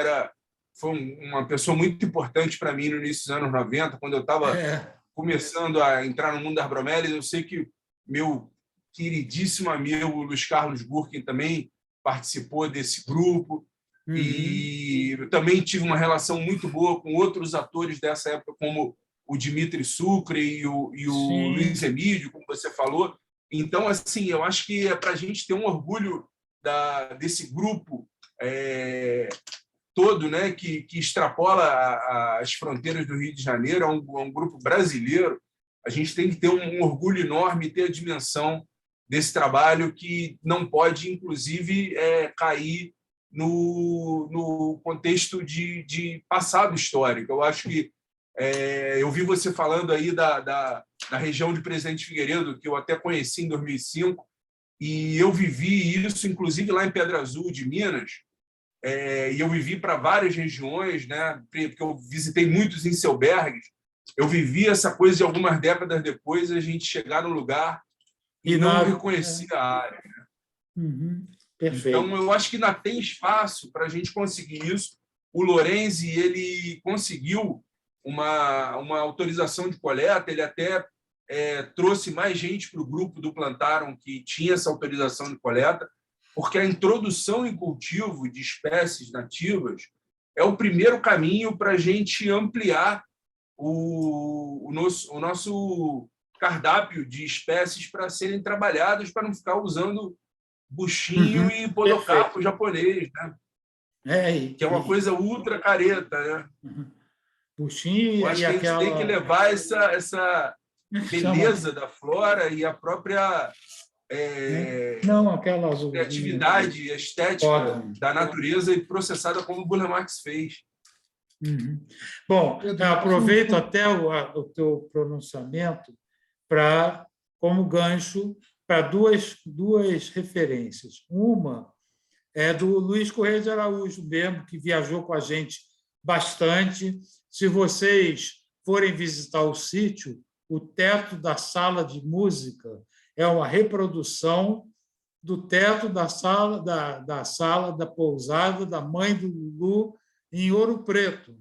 foi uma pessoa muito importante para mim no início dos anos 90, quando eu estava começando a entrar no mundo das bromélias. Eu sei que meu queridíssimo amigo Luiz Carlos Burkin também participou desse grupo, e eu também tive uma relação muito boa com outros atores dessa época, como o Dimitri Sucre e o Luiz Emílio, como você falou. Então, assim, eu acho que é para a gente ter um orgulho desse grupo todo, né, que extrapola as fronteiras do Rio de Janeiro, é um grupo brasileiro. A gente tem que ter um orgulho enorme, ter a dimensão desse trabalho, que não pode, inclusive, cair no contexto de passado histórico. Eu acho que eu vi você falando aí da região de Presidente Figueiredo, que eu até conheci em 2005, e eu vivi isso, inclusive, lá em Pedra Azul de Minas, e eu vivi para várias regiões, né? Porque eu visitei muitos inselbergues. Eu vivi essa coisa de algumas décadas depois a gente chegar no lugar e não reconhecer a área. Né? Perfeito. Então, eu acho que ainda tem espaço para a gente conseguir isso. O Lorenzi, ele conseguiu uma autorização de coleta, ele até trouxe mais gente para o grupo do Plantarum que tinha essa autorização de coleta, porque a introdução em cultivo de espécies nativas é o primeiro caminho para a gente ampliar o nosso cardápio de espécies para serem trabalhadas, para não ficar usando buchinho e podocarpo japonês, né? Que é uma coisa ultra careta, né? Buchinho Eu acho que a gente tem que levar essa beleza da flora e a própria criatividade estética da natureza e processada como o Burle Marx fez. Bom, eu aproveito até o teu pronunciamento como gancho para duas referências. Uma é do Luiz Correia de Araújo mesmo, que viajou com a gente bastante. Se vocês forem visitar o sítio, o teto da sala de música é uma reprodução do teto da sala da pousada da mãe do Lulu em Ouro Preto,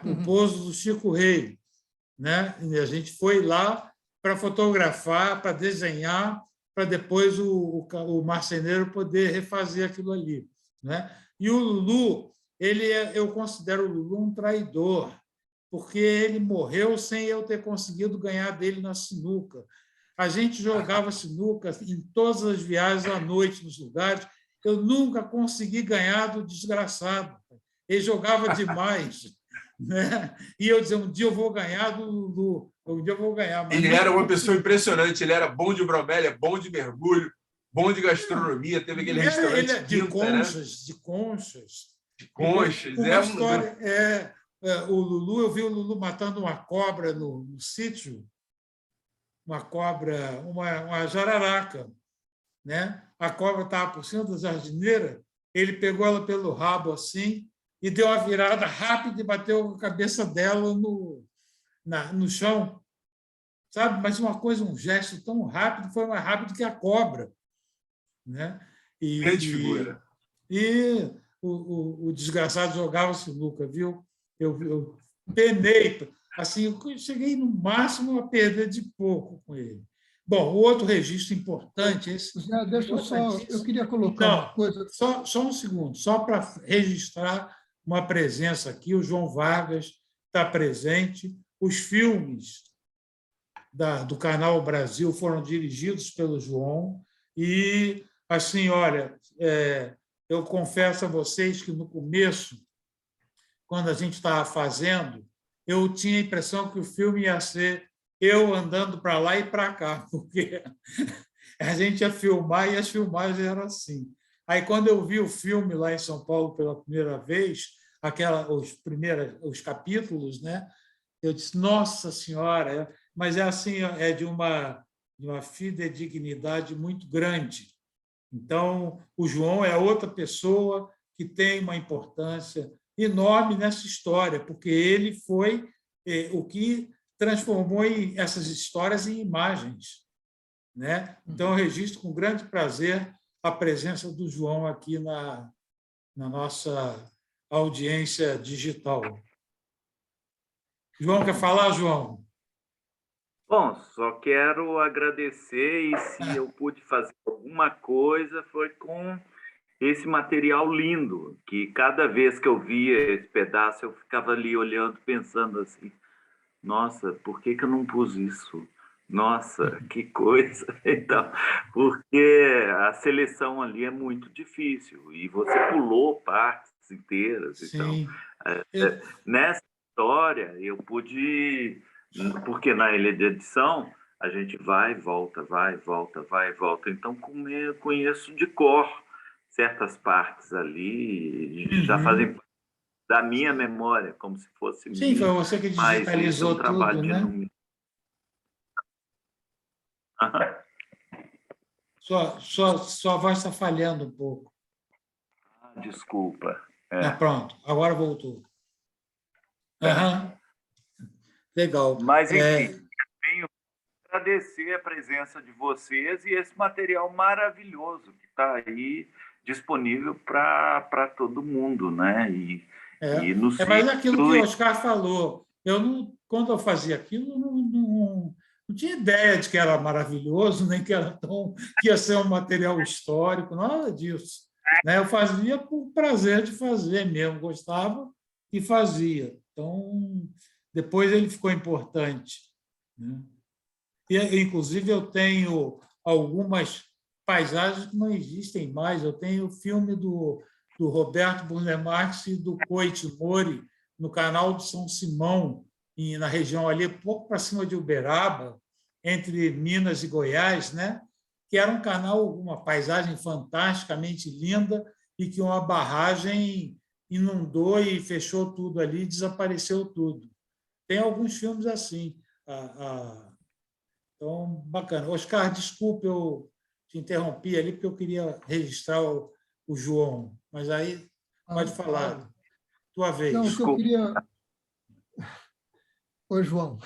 o pouso do Chico Rei, né? E a gente foi lá para fotografar, para desenhar, para depois o marceneiro poder refazer aquilo ali, né? E o Lulu, eu considero o Lulu um traidor, porque ele morreu sem eu ter conseguido ganhar dele na sinuca. A gente jogava sinuca em todas as viagens à noite nos lugares. Eu nunca consegui ganhar do desgraçado. Ele jogava demais, né? E eu dizia, um dia eu vou ganhar do Lulu, um dia eu vou ganhar. Ele era uma pessoa impressionante, ele era bom de bromélia, bom de mergulho, bom de gastronomia, teve aquele restaurante de conchas, né? De conchas. Uma história, o Lulu, eu vi o Lulu matando uma cobra no sítio, uma cobra, uma jararaca, né? A cobra estava por cima da jardineira, ele pegou ela pelo rabo assim e deu uma virada rápida e bateu a cabeça dela no chão, sabe? Mas uma coisa, um gesto tão rápido, foi mais rápido que a cobra, né? Grande figura. E o desgraçado jogava sinuca, viu? Eu penei, assim, eu cheguei no máximo a perder de pouco com ele. Bom, o outro registro importante... Deixa eu queria colocar uma coisa... Só um segundo, só para registrar uma presença aqui, o João Vargas está presente, os filmes do Canal Brasil foram dirigidos pelo João e, assim, olha, eu confesso a vocês que no começo, quando a gente estava fazendo, eu tinha a impressão que o filme ia ser eu andando para lá e para cá, porque a gente ia filmar e as filmagens eram assim. Aí, quando eu vi o filme lá em São Paulo pela primeira vez, os capítulos, né? Eu disse, nossa Senhora, mas é assim, é de uma fidedignidade muito grande. Então, o João é outra pessoa que tem uma importância enorme nessa história, porque ele foi o que transformou essas histórias em imagens, né? Então, eu registro com grande prazer a presença do João aqui na nossa audiência digital. João, quer falar, João? Bom, só quero agradecer e se eu pude fazer alguma coisa foi com esse material lindo, que cada vez que eu via esse pedaço eu ficava ali olhando, pensando assim, nossa, por que eu não pus isso? Nossa, que coisa! Então, porque a seleção ali é muito difícil e você pulou partes inteiras. Sim. Então, nessa história eu pude, porque na ilha de edição a gente vai, volta, vai, volta, vai, volta. Então, conheço de cor certas partes ali, já fazem da minha memória, como se fosse Sim, foi você que digitalizou tudo, né? Sua voz está falhando um pouco. Desculpa. Pronto, agora voltou. Legal. Mas, enfim, tenho que agradecer a presença de vocês e esse material maravilhoso que está aí disponível para todo mundo, né? Mas aquilo que o Oscar falou, quando eu fazia aquilo, não tinha ideia de que era maravilhoso, nem que ia ser um material histórico, nada disso. né? Eu fazia por prazer de fazer mesmo, gostava e fazia. Então, depois ele ficou importante, né? E, inclusive, eu tenho algumas paisagens que não existem mais. Eu tenho o filme do Roberto Burle Marx e do Coit Mori, no canal de São Simão, na região ali, pouco para cima de Uberaba, entre Minas e Goiás, né? Que era um canal, uma paisagem fantasticamente linda e que uma barragem inundou e fechou tudo ali, desapareceu tudo. Tem alguns filmes assim. Então, bacana. Oscar, desculpe, eu te interrompi ali, porque eu queria registrar o João, mas aí pode falar. Tua vez. Não, o que eu queria... Oi, João.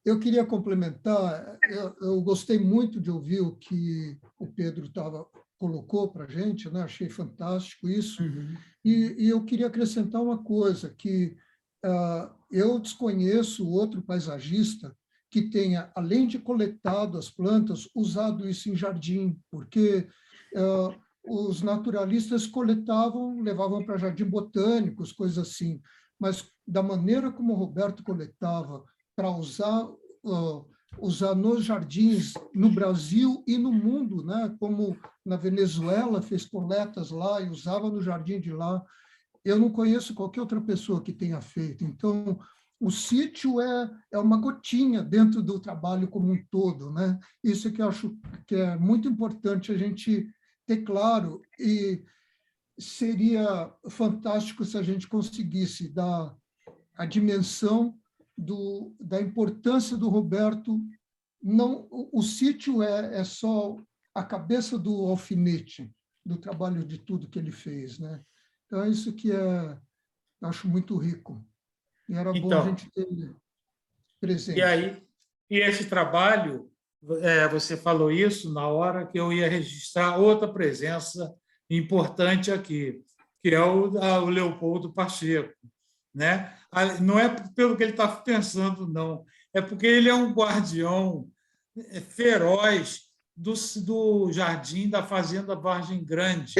Eu queria complementar, eu gostei muito de ouvir o que o Pedro colocou para a gente, né? Achei fantástico isso. E eu queria acrescentar uma coisa, que eu desconheço outro paisagista que tenha, além de coletado as plantas, usado isso em jardim, porque os naturalistas coletavam, levavam para jardim botânicos, coisas assim, mas da maneira como o Roberto coletava para usar nos jardins no Brasil e no mundo, né? Como na Venezuela fez coletas lá e usava no jardim de lá. Eu não conheço qualquer outra pessoa que tenha feito. Então, o sítio é uma gotinha dentro do trabalho como um todo, né? Isso que eu acho que é muito importante a gente ter claro, e seria fantástico se a gente conseguisse dar a dimensão da importância do Roberto. Não, o sítio é só a cabeça do alfinete do trabalho de tudo que ele fez, né? Então, é isso que eu acho muito rico. E era bom a gente ter presente. E esse trabalho, você falou isso na hora que eu ia registrar outra presença importante aqui, que é o Leopoldo Pacheco, né? Não é pelo que ele está pensando, não. É porque ele é um guardião feroz do jardim da Fazenda Vargem Grande.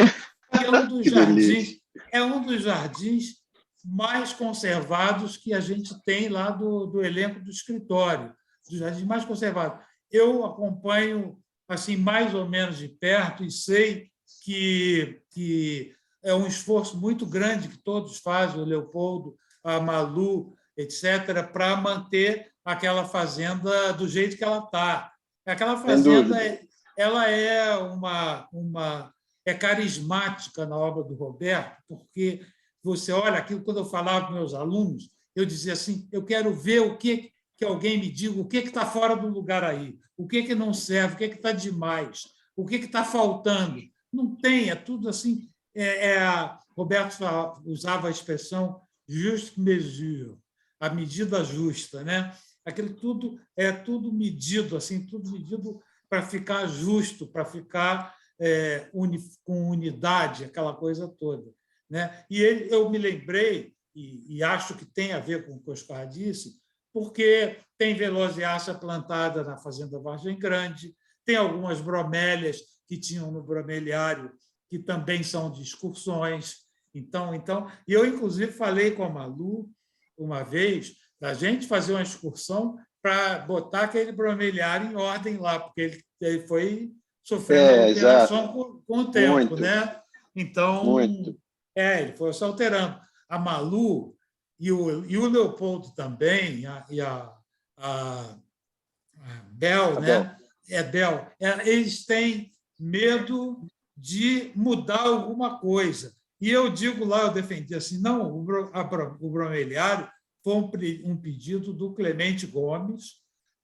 É um dos jardins mais conservados que a gente tem lá do elenco do escritório, dos jardins mais conservados. Eu acompanho assim mais ou menos de perto e sei que é um esforço muito grande que todos fazem, o Leopoldo, a Malu, etc., para manter aquela fazenda do jeito que ela está. Aquela fazenda ela é carismática na obra do Roberto, porque você olha aquilo, quando eu falava para meus alunos, eu dizia assim, eu quero ver o que alguém me diga, o que está fora do lugar aí, o que não serve, o que está demais, o que está faltando. Não tem, é tudo assim. Roberto usava a expressão juste mesure, a medida justa, né? Aquilo tudo é tudo medido, assim, tudo medido para ficar justo, para ficar com unidade, aquela coisa toda, né? E eu me lembrei, e acho que tem a ver com o que o Oscar disse, porque tem veloziácea plantada na Fazenda Vargem Grande, tem algumas bromélias que tinham no bromeliário, que também são de excursões. Então, e eu, inclusive, falei com a Malu uma vez da gente fazer uma excursão para botar aquele bromeliário em ordem lá, porque ele foi sofrendo alteração com o tempo, muito, né? Então, ele foi se alterando. A Malu e o Leopoldo também, e a Bel, né? Bel, eles têm medo de mudar alguma coisa. E eu digo lá, eu defendi assim, não, o bromeliário foi um pedido do Clemente Gomes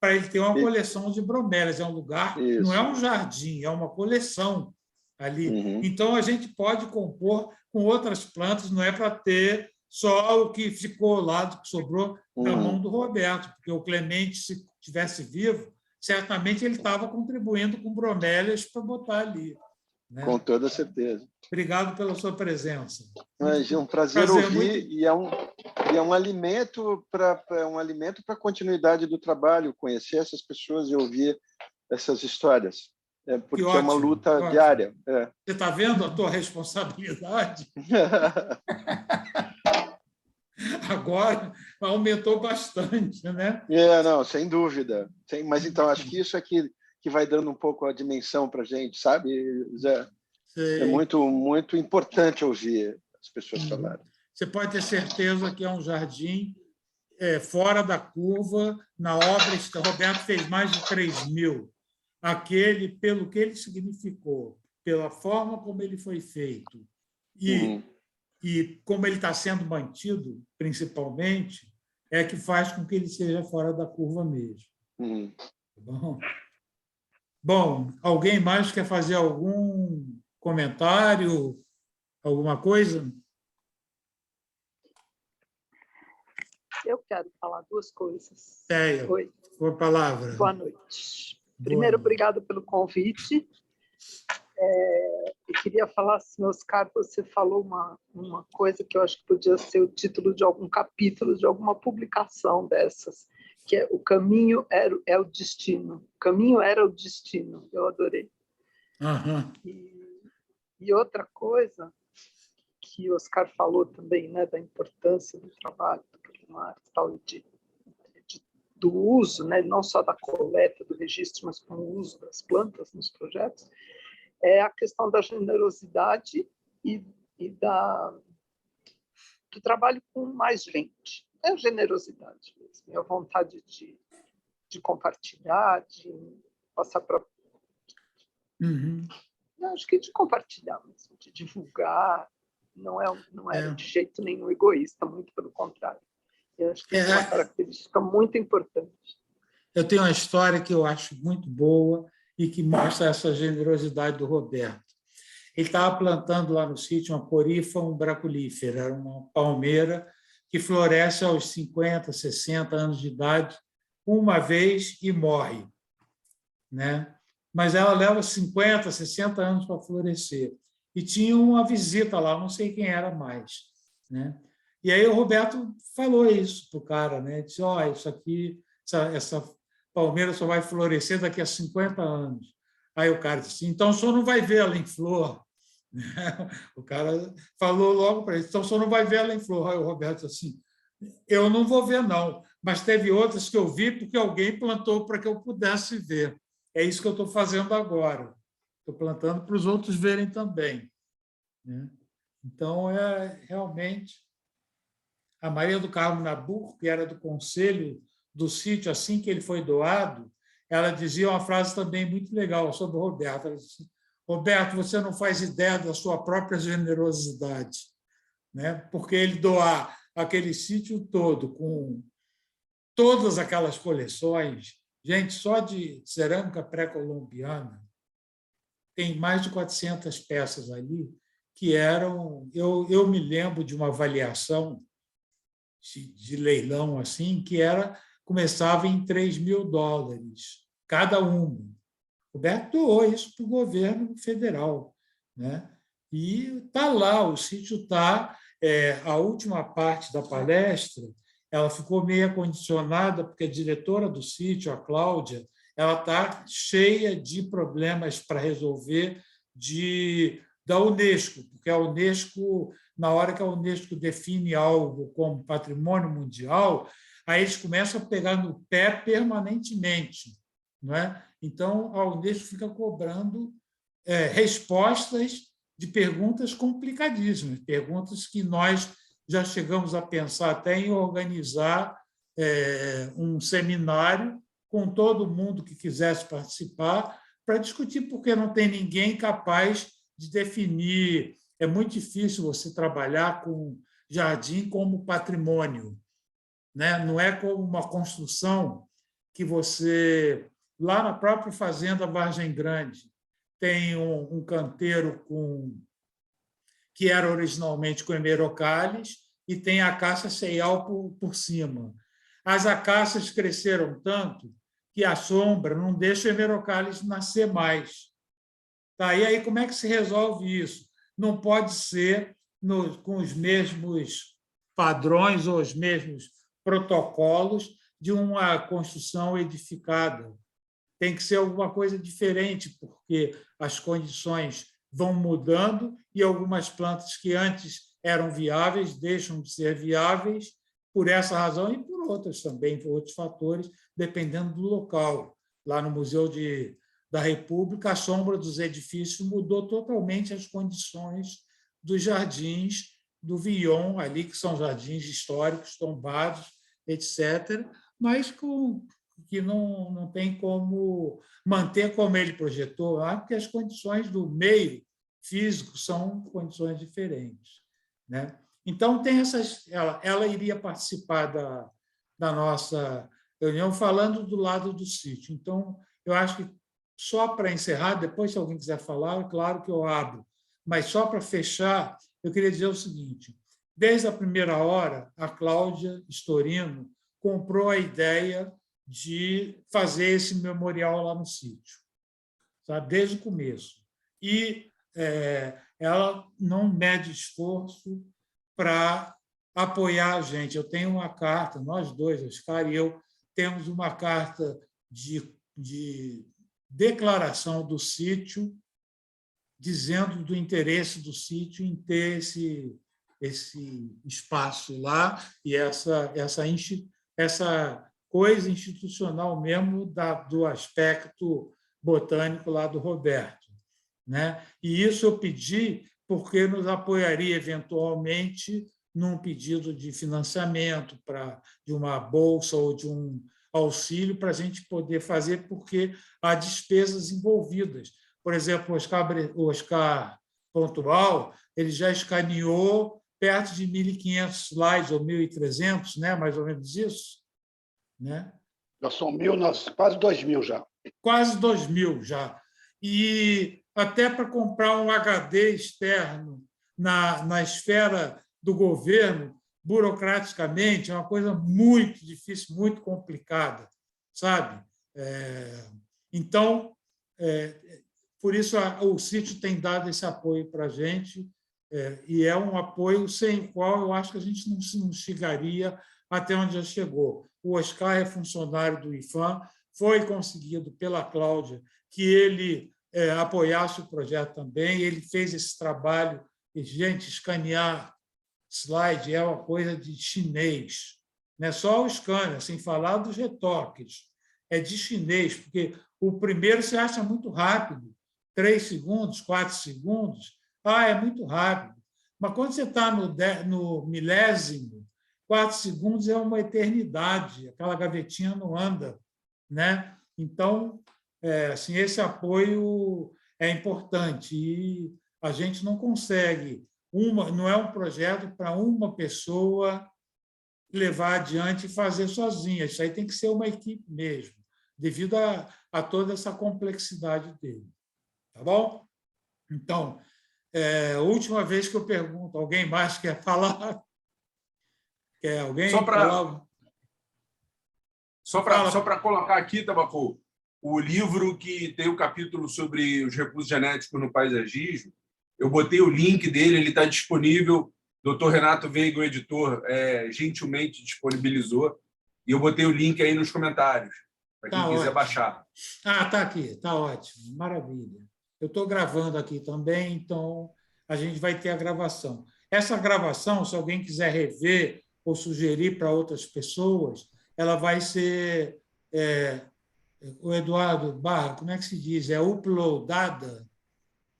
para ele ter uma coleção de bromélias. É um lugar, não é um jardim, é uma coleção ali. Então, a gente pode compor com outras plantas, não é para ter só o que ficou lá, que sobrou na mão do Roberto, porque o Clemente, se estivesse vivo, certamente ele estava contribuindo com bromélias para botar ali. Né? Com toda certeza. Obrigado pela sua presença. É um prazer ouvir, e é um alimento para a continuidade do trabalho, conhecer essas pessoas e ouvir essas histórias. porque é uma luta diária. Você está vendo a tua responsabilidade? Agora aumentou bastante, né? Não, sem dúvida. Mas então, acho que isso é que vai dando um pouco a dimensão para a gente, sabe, Zé? É muito, muito importante ouvir as pessoas falarem. Você pode ter certeza que é um jardim fora da curva. Na obra, Roberto fez mais de 3.000. Aquele, pelo que ele significou, pela forma como ele foi feito e como ele está sendo mantido, principalmente, é que faz com que ele seja fora da curva mesmo. Bom, alguém mais quer fazer algum comentário, alguma coisa? Eu quero falar duas coisas. Oi. Com a palavra. Boa noite. Primeiro, obrigado pelo convite. Eu queria falar assim, Oscar, você falou uma coisa que eu acho que podia ser o título de algum capítulo, de alguma publicação dessas, que é O Caminho é o Destino. O caminho era o destino. Eu adorei. E outra coisa que o Oscar falou também, né, da importância do trabalho do primário, tal, do uso, né, não só da coleta, do registro, mas com o uso das plantas nos projetos, é a questão da generosidade e do trabalho com mais gente. É a generosidade mesmo, é a vontade de compartilhar, de passar para... Acho que de compartilhar mesmo, de divulgar. Não era de jeito nenhum egoísta, muito pelo contrário. Eu acho que é uma característica muito importante. Eu tenho uma história que eu acho muito boa e que mostra essa generosidade do Roberto. Ele estava plantando lá no sítio uma Corypha umbraculífera, era uma palmeira que floresce aos 50, 60 anos de idade, uma vez e morre, né? Mas ela leva 50, 60 anos para florescer. E tinha uma visita lá, não sei quem era mais, né? E aí o Roberto falou isso para o cara, né? Disse, isso aqui, essa palmeira só vai florescer daqui a 50 anos. Aí o cara disse, então o senhor não vai ver ela em flor. O cara falou logo para ele, então o senhor não vai ver ela em flor. Aí o Roberto disse assim, eu não vou ver, não, mas teve outras que eu vi porque alguém plantou para que eu pudesse ver. É isso que eu estou fazendo agora. Estou plantando para os outros verem também, né? Então, realmente... A Maria do Carmo Nabuco, que era do conselho do sítio, assim que ele foi doado, ela dizia uma frase também muito legal sobre o Roberto. Ela disse, Roberto, você não faz ideia da sua própria generosidade, né? Porque ele doar aquele sítio todo, com todas aquelas coleções, gente, só de cerâmica pré-colombiana, tem mais de 400 peças ali, que eram... Eu me lembro de uma avaliação de leilão assim, que começava em $3.000 cada uma. O Roberto doou isso para o governo federal, né? E está lá, o sítio está... a última parte da palestra ela ficou meio acondicionada, porque a diretora do sítio, a Cláudia, ela está cheia de problemas para resolver da Unesco, porque a Unesco, na hora que a Unesco define algo como patrimônio mundial, aí eles começam a pegar no pé permanentemente, não é? Então, a Unesco fica cobrando respostas de perguntas complicadíssimas, perguntas que nós já chegamos a pensar até em organizar um seminário com todo mundo que quisesse participar para discutir, porque não tem ninguém capaz de definir. É muito difícil você trabalhar com jardim como patrimônio, né? Não é como uma construção que você... Lá na própria Fazenda Vargem Grande, tem um canteiro que era originalmente com hemerocallis e tem a acácia ceial por cima. As acácias cresceram tanto que a sombra não deixa o hemerocallis nascer mais. Tá? E aí, como é que se resolve isso? Não pode ser com os mesmos padrões ou os mesmos protocolos de uma construção edificada. tem que ser alguma coisa diferente, porque as condições vão mudando e algumas plantas que antes eram viáveis deixam de ser viáveis por essa razão e por outras também, por outros fatores, dependendo do local. Lá no Museu da República, a sombra dos edifícios mudou totalmente as condições dos jardins do Villon, ali, que são jardins históricos, tombados, etc., mas que não tem como manter como ele projetou lá, porque as condições do meio físico são condições diferentes, né? Então, tem ela iria participar da nossa reunião falando do lado do sítio. Então, eu acho que, só para encerrar, depois, se alguém quiser falar, é claro que eu abro, mas só para fechar, eu queria dizer o seguinte: desde a primeira hora, a Cláudia Storino comprou a ideia de fazer esse memorial lá no sítio, sabe? Desde o começo. E ela não mede esforço para apoiar a gente. Eu tenho uma carta, nós dois, Oscar e eu, temos uma carta de declaração do sítio, dizendo do interesse do sítio em ter esse espaço lá e essa coisa institucional mesmo do aspecto botânico lá do Roberto, né? E isso eu pedi porque nos apoiaria eventualmente num pedido de financiamento de uma bolsa ou de um auxílio para a gente poder fazer, porque há despesas envolvidas. Por exemplo, o Oscar Pontual, ele já escaneou perto de 1.500 slides, ou 1.300, né? Mais ou menos isso, né? Já são quase 2.000 já. Quase 2.000 já. E até para comprar um HD externo na esfera do governo, burocraticamente, é uma coisa muito difícil, muito complicada, sabe? Então, por isso o sítio tem dado esse apoio para a gente, e é um apoio sem o qual eu acho que a gente não chegaria até onde já chegou. O Oscar é funcionário do IFAM, foi conseguido pela Cláudia que ele apoiasse o projeto também, ele fez esse trabalho, e, gente, escanear slide é uma coisa de chinês, não é só o scanner, sem falar dos retoques, é de chinês, porque o primeiro você acha muito rápido, 3 segundos, 4 segundos, é muito rápido. Mas quando você está no milésimo, 4 segundos é uma eternidade, aquela gavetinha não anda, né? Então, assim, esse apoio é importante e a gente não consegue, não é um projeto para uma pessoa levar adiante e fazer sozinha, isso aí tem que ser uma equipe mesmo, devido a toda essa complexidade dele. Tá bom? Então, última vez que eu pergunto, alguém mais quer falar? Quer alguém falar? Só para colocar aqui, Tabaco, o livro que tem o capítulo sobre os recursos genéticos no paisagismo, eu botei o link dele, ele está disponível, Dr. Renato Veiga, o editor, gentilmente disponibilizou, e eu botei o link aí nos comentários, para quem quiser baixar. Está aqui, está ótimo, maravilha. Eu estou gravando aqui também, então a gente vai ter a gravação. Essa gravação, se alguém quiser rever ou sugerir para outras pessoas, ela vai ser, o Eduardo Barra, como é que se diz? Uploadada?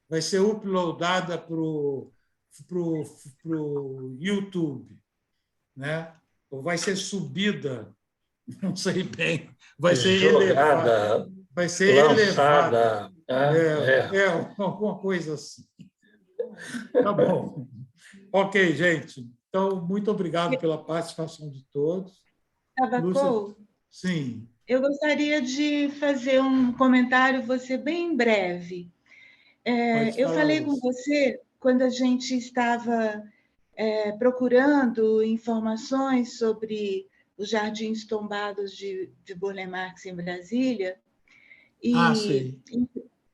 Vai ser uploadada para o YouTube, né? Ou vai ser subida, não sei bem, vai ser elevada. Vai ser elevada. Alguma coisa assim. Tá bom. Ok, gente. Então, muito obrigado pela participação de todos. Tabaco? Sim. Eu gostaria de fazer um comentário, vou ser bem breve. Eu falei com você quando a gente estava procurando informações sobre os jardins tombados de Burle Marx em Brasília. Sim.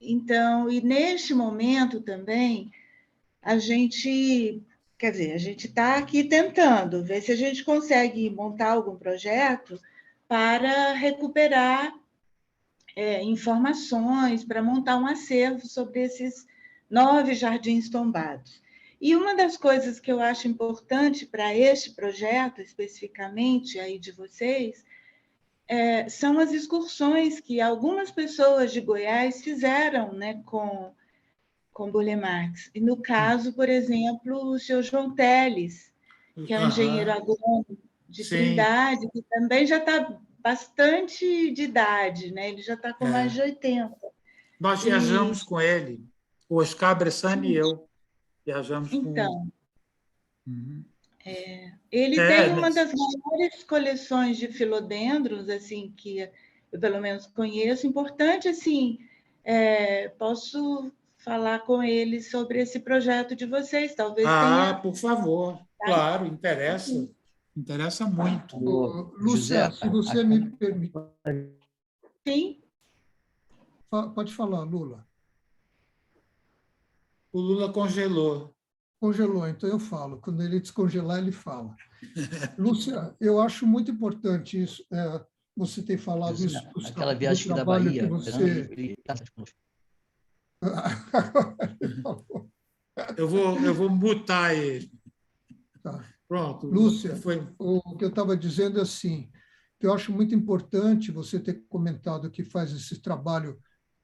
Então, e neste momento também, a gente está aqui tentando ver se a gente consegue montar algum projeto para recuperar informações para montar um acervo sobre esses 9 jardins tombados. E uma das coisas que eu acho importante para este projeto, especificamente aí de vocês, são as excursões que algumas pessoas de Goiás fizeram, né, com Burle Marx. E no caso, por exemplo, o senhor João Teles, que é um engenheiro agrônomo de Trindade, que também já está bastante de idade, né? Ele já está com mais de 80. Nós viajamos com ele, o Oscar Bressani e eu viajamos com ele. Uhum. Ele tem uma das maiores coleções de filodendros, assim, que eu pelo menos conheço. Importante, assim, posso falar com ele sobre esse projeto de vocês, talvez tenha... por favor, claro, interessa muito. Lúcia, se você me permite. Sim. Pode falar, Lula. O Lula congelou. Congelou, então eu falo. Quando ele descongelar, ele fala. Lúcia, eu acho muito importante isso, você ter falado isso. Aquela viagem da Bahia. Que você... Eu vou mutar ele. Tá. Pronto. Lúcia, o que eu estava dizendo é assim, que eu acho muito importante você ter comentado que faz esse trabalho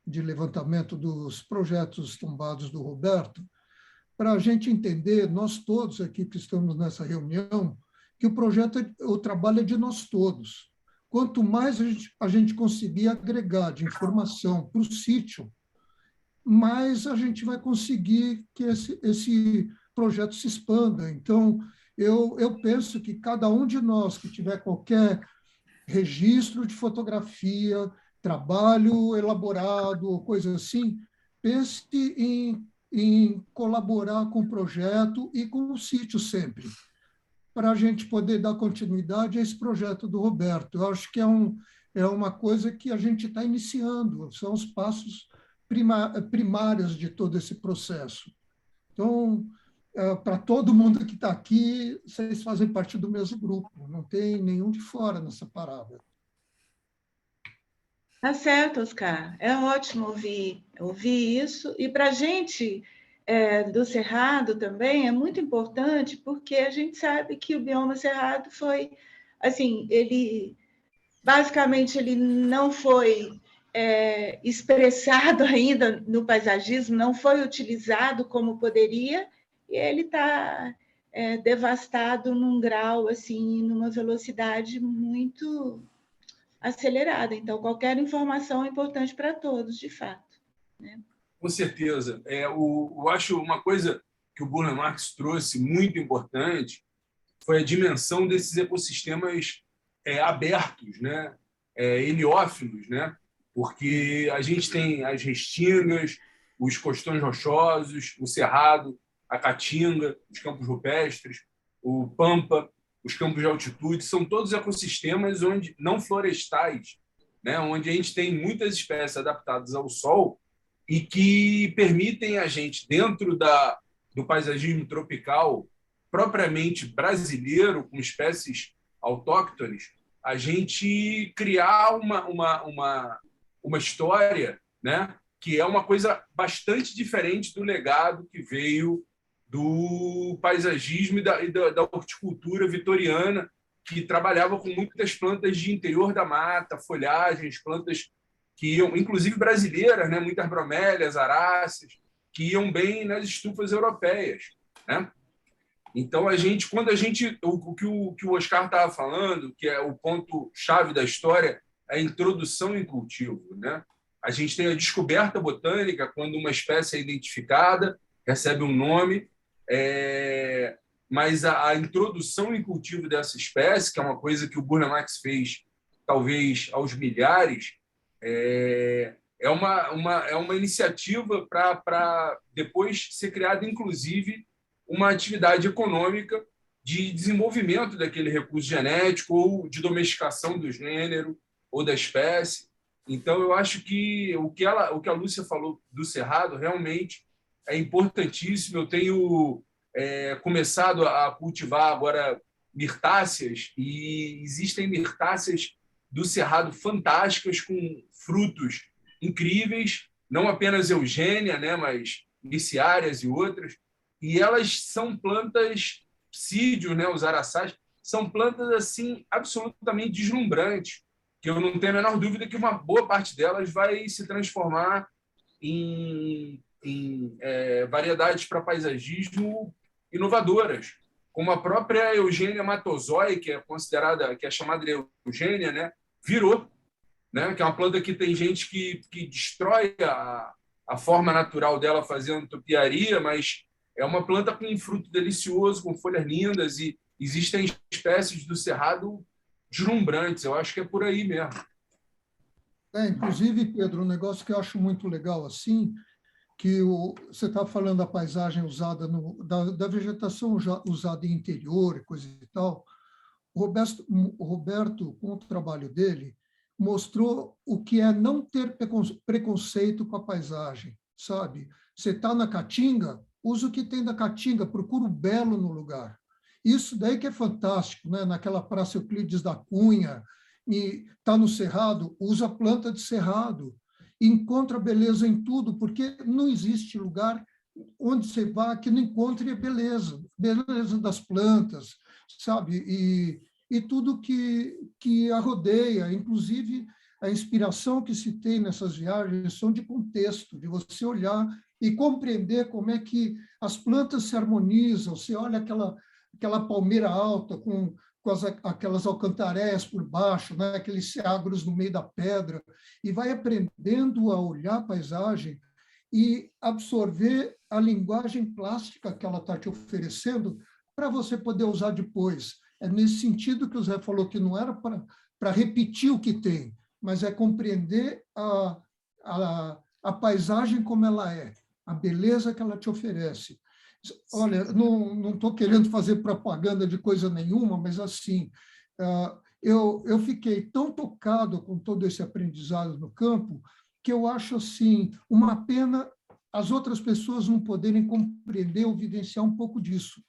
de levantamento dos projetos tombados do Roberto, para a gente entender, nós todos aqui que estamos nessa reunião, que o trabalho é de nós todos. Quanto mais a gente conseguir agregar de informação para o sítio, mais a gente vai conseguir que esse projeto se expanda. Então, eu penso que cada um de nós que tiver qualquer registro de fotografia, trabalho elaborado ou coisa assim, pense em colaborar com o projeto e com o sítio sempre, para a gente poder dar continuidade a esse projeto do Roberto. Eu acho que é uma coisa que a gente está iniciando, são os passos primários de todo esse processo. Então, para todo mundo que está aqui, vocês fazem parte do mesmo grupo, não tem nenhum de fora nessa parada. Tá certo, Oscar. É ótimo ouvir isso. E para a gente do Cerrado também é muito importante, porque a gente sabe que o bioma Cerrado foi, assim, basicamente ele não foi expressado ainda no paisagismo, não foi utilizado como poderia, e ele está devastado num grau, assim, numa velocidade muito acelerada. Então, qualquer informação é importante para todos, de fato, né? Com certeza. Eu acho uma coisa que o Burle Marx trouxe muito importante foi a dimensão desses ecossistemas abertos, né? Heliófilos, né? Porque a gente tem as restingas, os costões rochosos, o cerrado, a caatinga, os campos rupestres, o pampa, os campos de altitude, são todos ecossistemas não florestais, né? Onde a gente tem muitas espécies adaptadas ao sol e que permitem a gente, dentro do paisagismo tropical propriamente brasileiro, com espécies autóctones, a gente criar uma história, né? Que é uma coisa bastante diferente do legado que veio do paisagismo e da horticultura vitoriana, que trabalhava com muitas plantas de interior da mata, folhagens, plantas que iam, inclusive brasileiras, né? Muitas bromélias, aráceas, que iam bem nas estufas europeias, né? Então, o que o Oscar estava falando, que é o ponto-chave da história, é a introdução em cultivo, né? A gente tem a descoberta botânica, quando uma espécie é identificada, recebe um nome, mas a introdução em cultivo dessa espécie, que é uma coisa que o Burle Marx fez, talvez, aos milhares, é uma iniciativa para depois ser criada, inclusive, uma atividade econômica de desenvolvimento daquele recurso genético ou de domesticação do gênero ou da espécie. Então, eu acho que o que a Lúcia falou do Cerrado realmente é importantíssimo. Eu tenho começado a cultivar agora mirtáceas, e existem mirtáceas do Cerrado fantásticas, com frutos incríveis, não apenas Eugênia, né, mas Liciárias e outras, e elas são plantas psídios, né, os araçás, são plantas assim absolutamente deslumbrantes, que eu não tenho a menor dúvida que uma boa parte delas vai se transformar em variedades para paisagismo inovadoras, como a própria Eugênia matozói, que é considerada, que é chamada de Eugênia, né, virou, né, que é uma planta que tem gente que destrói a forma natural dela fazendo topiaria, mas é uma planta com um fruto delicioso, com folhas lindas, e existem espécies do Cerrado deslumbrantes. Eu acho que é por aí mesmo. Inclusive, Pedro, um negócio que eu acho muito legal assim, que você está falando da paisagem usada, da vegetação usada em interior e coisa e tal. O Roberto, com o trabalho dele, mostrou o que é não ter preconceito com a paisagem, sabe? Você está na Caatinga, usa o que tem da Caatinga, procura o belo no lugar. Isso daí que é fantástico, né? Naquela Praça Euclides da Cunha, e está no Cerrado, usa a planta de Cerrado, encontra beleza em tudo, porque não existe lugar onde você vá que não encontre beleza das plantas, sabe? E tudo que a rodeia, inclusive a inspiração que se tem nessas viagens são de contexto, de você olhar e compreender como é que as plantas se harmonizam. Você olha aquela palmeira alta com aquelas alcantareias por baixo, né? Aqueles seagros no meio da pedra, e vai aprendendo a olhar a paisagem e absorver a linguagem plástica que ela está te oferecendo para você poder usar depois. É nesse sentido que o Zé falou que não era para repetir o que tem, mas é compreender a paisagem como ela é, a beleza que ela te oferece. Olha, não estou querendo fazer propaganda de coisa nenhuma, mas assim, eu fiquei tão tocado com todo esse aprendizado no campo que eu acho assim uma pena as outras pessoas não poderem compreender ou vivenciar um pouco disso.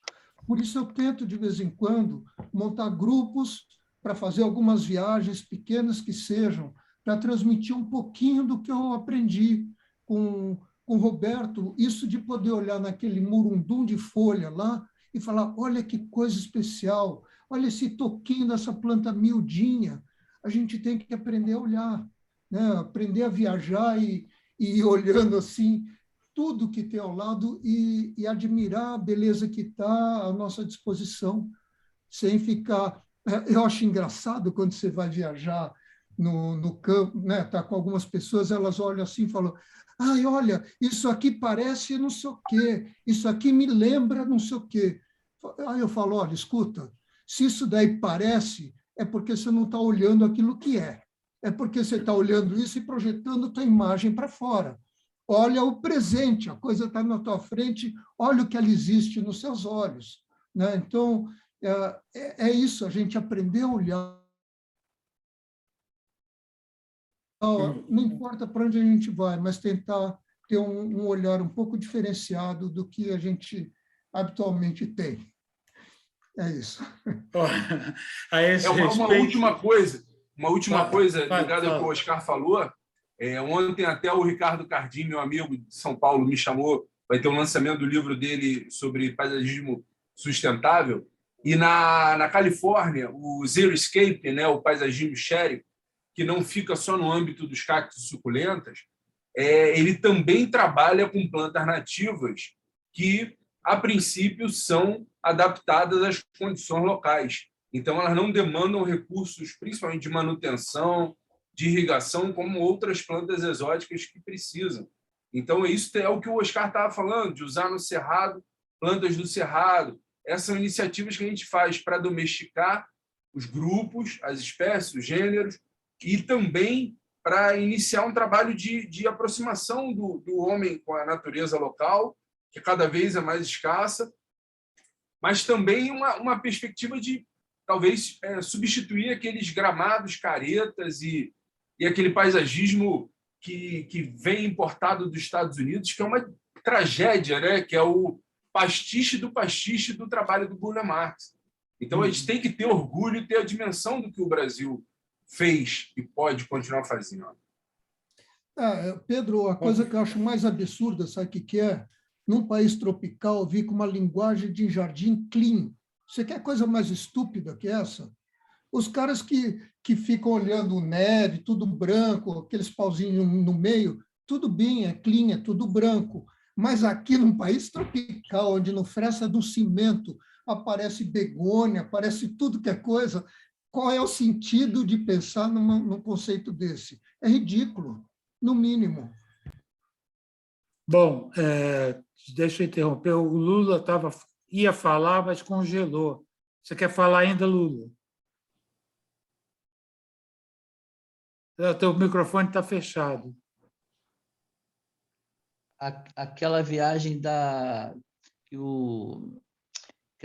Por isso eu tento, de vez em quando, montar grupos para fazer algumas viagens pequenas que sejam, para transmitir um pouquinho do que eu aprendi com o Roberto, isso de poder olhar naquele murundum de folha lá e falar, olha que coisa especial, olha esse toquinho dessa planta miudinha. A gente tem que aprender a olhar, né? Aprender a viajar e ir olhando assim tudo que tem ao lado e admirar a beleza que está à nossa disposição, sem ficar... Eu acho engraçado quando você vai viajar no campo, né? Tá com algumas pessoas, elas olham assim e falam, ai, olha, isso aqui parece não sei o quê, isso aqui me lembra não sei o quê. Aí eu falo, olha, escuta, se isso daí parece, é porque você não está olhando aquilo que é porque você está olhando isso e projetando tua imagem para fora. Olha o presente, a coisa está na tua frente, olha o que ela existe nos seus olhos, né? Então, é isso, a gente aprender a olhar. Não importa para onde a gente vai, mas tentar ter um olhar um pouco diferenciado do que a gente habitualmente tem. É isso. Uma última coisa ligada ao que o Oscar falou. Ontem até o Ricardo Cardim, meu amigo de São Paulo, me chamou, vai ter um lançamento do livro dele sobre paisagismo sustentável, e na Califórnia, o Xeriscape, né, o paisagismo xérico, que não fica só no âmbito dos cactos suculentas, ele também trabalha com plantas nativas que, a princípio, são adaptadas às condições locais. Então, elas não demandam recursos, principalmente de manutenção, de irrigação, como outras plantas exóticas que precisam. Então, isso é o que o Oscar estava falando, de usar no Cerrado, plantas do Cerrado. Essas são iniciativas que a gente faz para domesticar os grupos, as espécies, os gêneros, e também para iniciar um trabalho de aproximação do homem com a natureza local, que cada vez é mais escassa, mas também uma perspectiva de, talvez, substituir aqueles gramados caretas e aquele paisagismo que vem importado dos Estados Unidos, que é uma tragédia, né? Que é o pastiche do trabalho do Burle Marx. Então, a gente tem que ter orgulho e ter a dimensão do que o Brasil fez e pode continuar fazendo. Pedro, a coisa que eu acho mais absurda, sabe o que é? Num país tropical, vir com uma linguagem de jardim clean. Você quer coisa mais estúpida que essa? Os caras que ficam olhando neve, tudo branco, aqueles pauzinhos no meio, tudo bem, é clean, é tudo branco. Mas aqui num país tropical, onde no fresta do cimento aparece begônia, aparece tudo que é coisa, qual é o sentido de pensar num conceito desse? É ridículo, no mínimo. Bom, deixa eu interromper. O Lula ia falar, mas congelou. Você quer falar ainda, Lula? O teu microfone está fechado. Aquela viagem que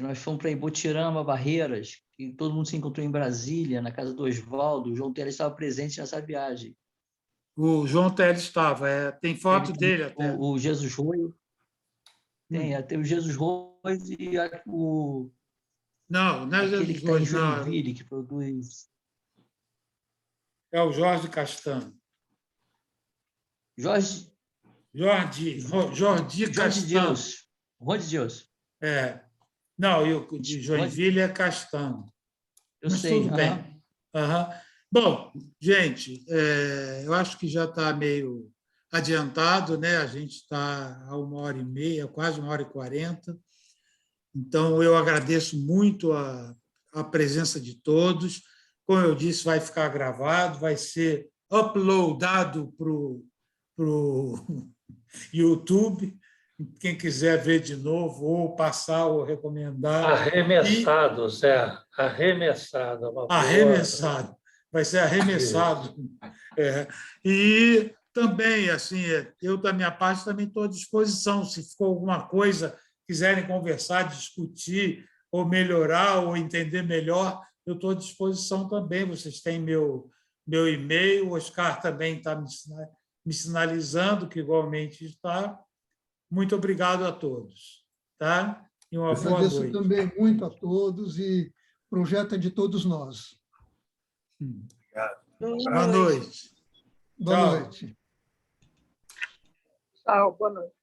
nós fomos para Ibotirama, Barreiras, que todo mundo se encontrou em Brasília, na casa do Oswaldo, o João Teles estava presente nessa viagem. O João Teles estava, tem foto dele até. O Jesus Roio. Tem o Jesus Roio e o... Não é aquele Jesus que está em Roio, Joinville, que produz... É o Jorge Castan. Jorge Castan. Rode Deus. Não, e o de Joinville é Castan. Mas sei. Tudo bem. Bom, gente, eu acho que já está meio adiantado, né? A gente está a 1h30, quase 1h40. Então, eu agradeço muito a presença de todos. Como eu disse, vai ficar gravado, vai ser uploadado para o YouTube. Quem quiser ver de novo, ou passar, ou recomendar. Arremessado, Zé. Arremessado. Arremessado. Vai ser arremessado. E também, assim, eu, da minha parte, também estou à disposição. Se ficou alguma coisa, quiserem conversar, discutir, ou melhorar, ou entender melhor, eu estou à disposição também. Vocês têm meu e-mail, o Oscar também está me sinalizando que igualmente está. Muito obrigado a todos. Tá? E uma boa noite. Agradeço também muito a todos e o projeto é de todos nós. Obrigado. Boa noite. Boa noite. Tchau, boa noite.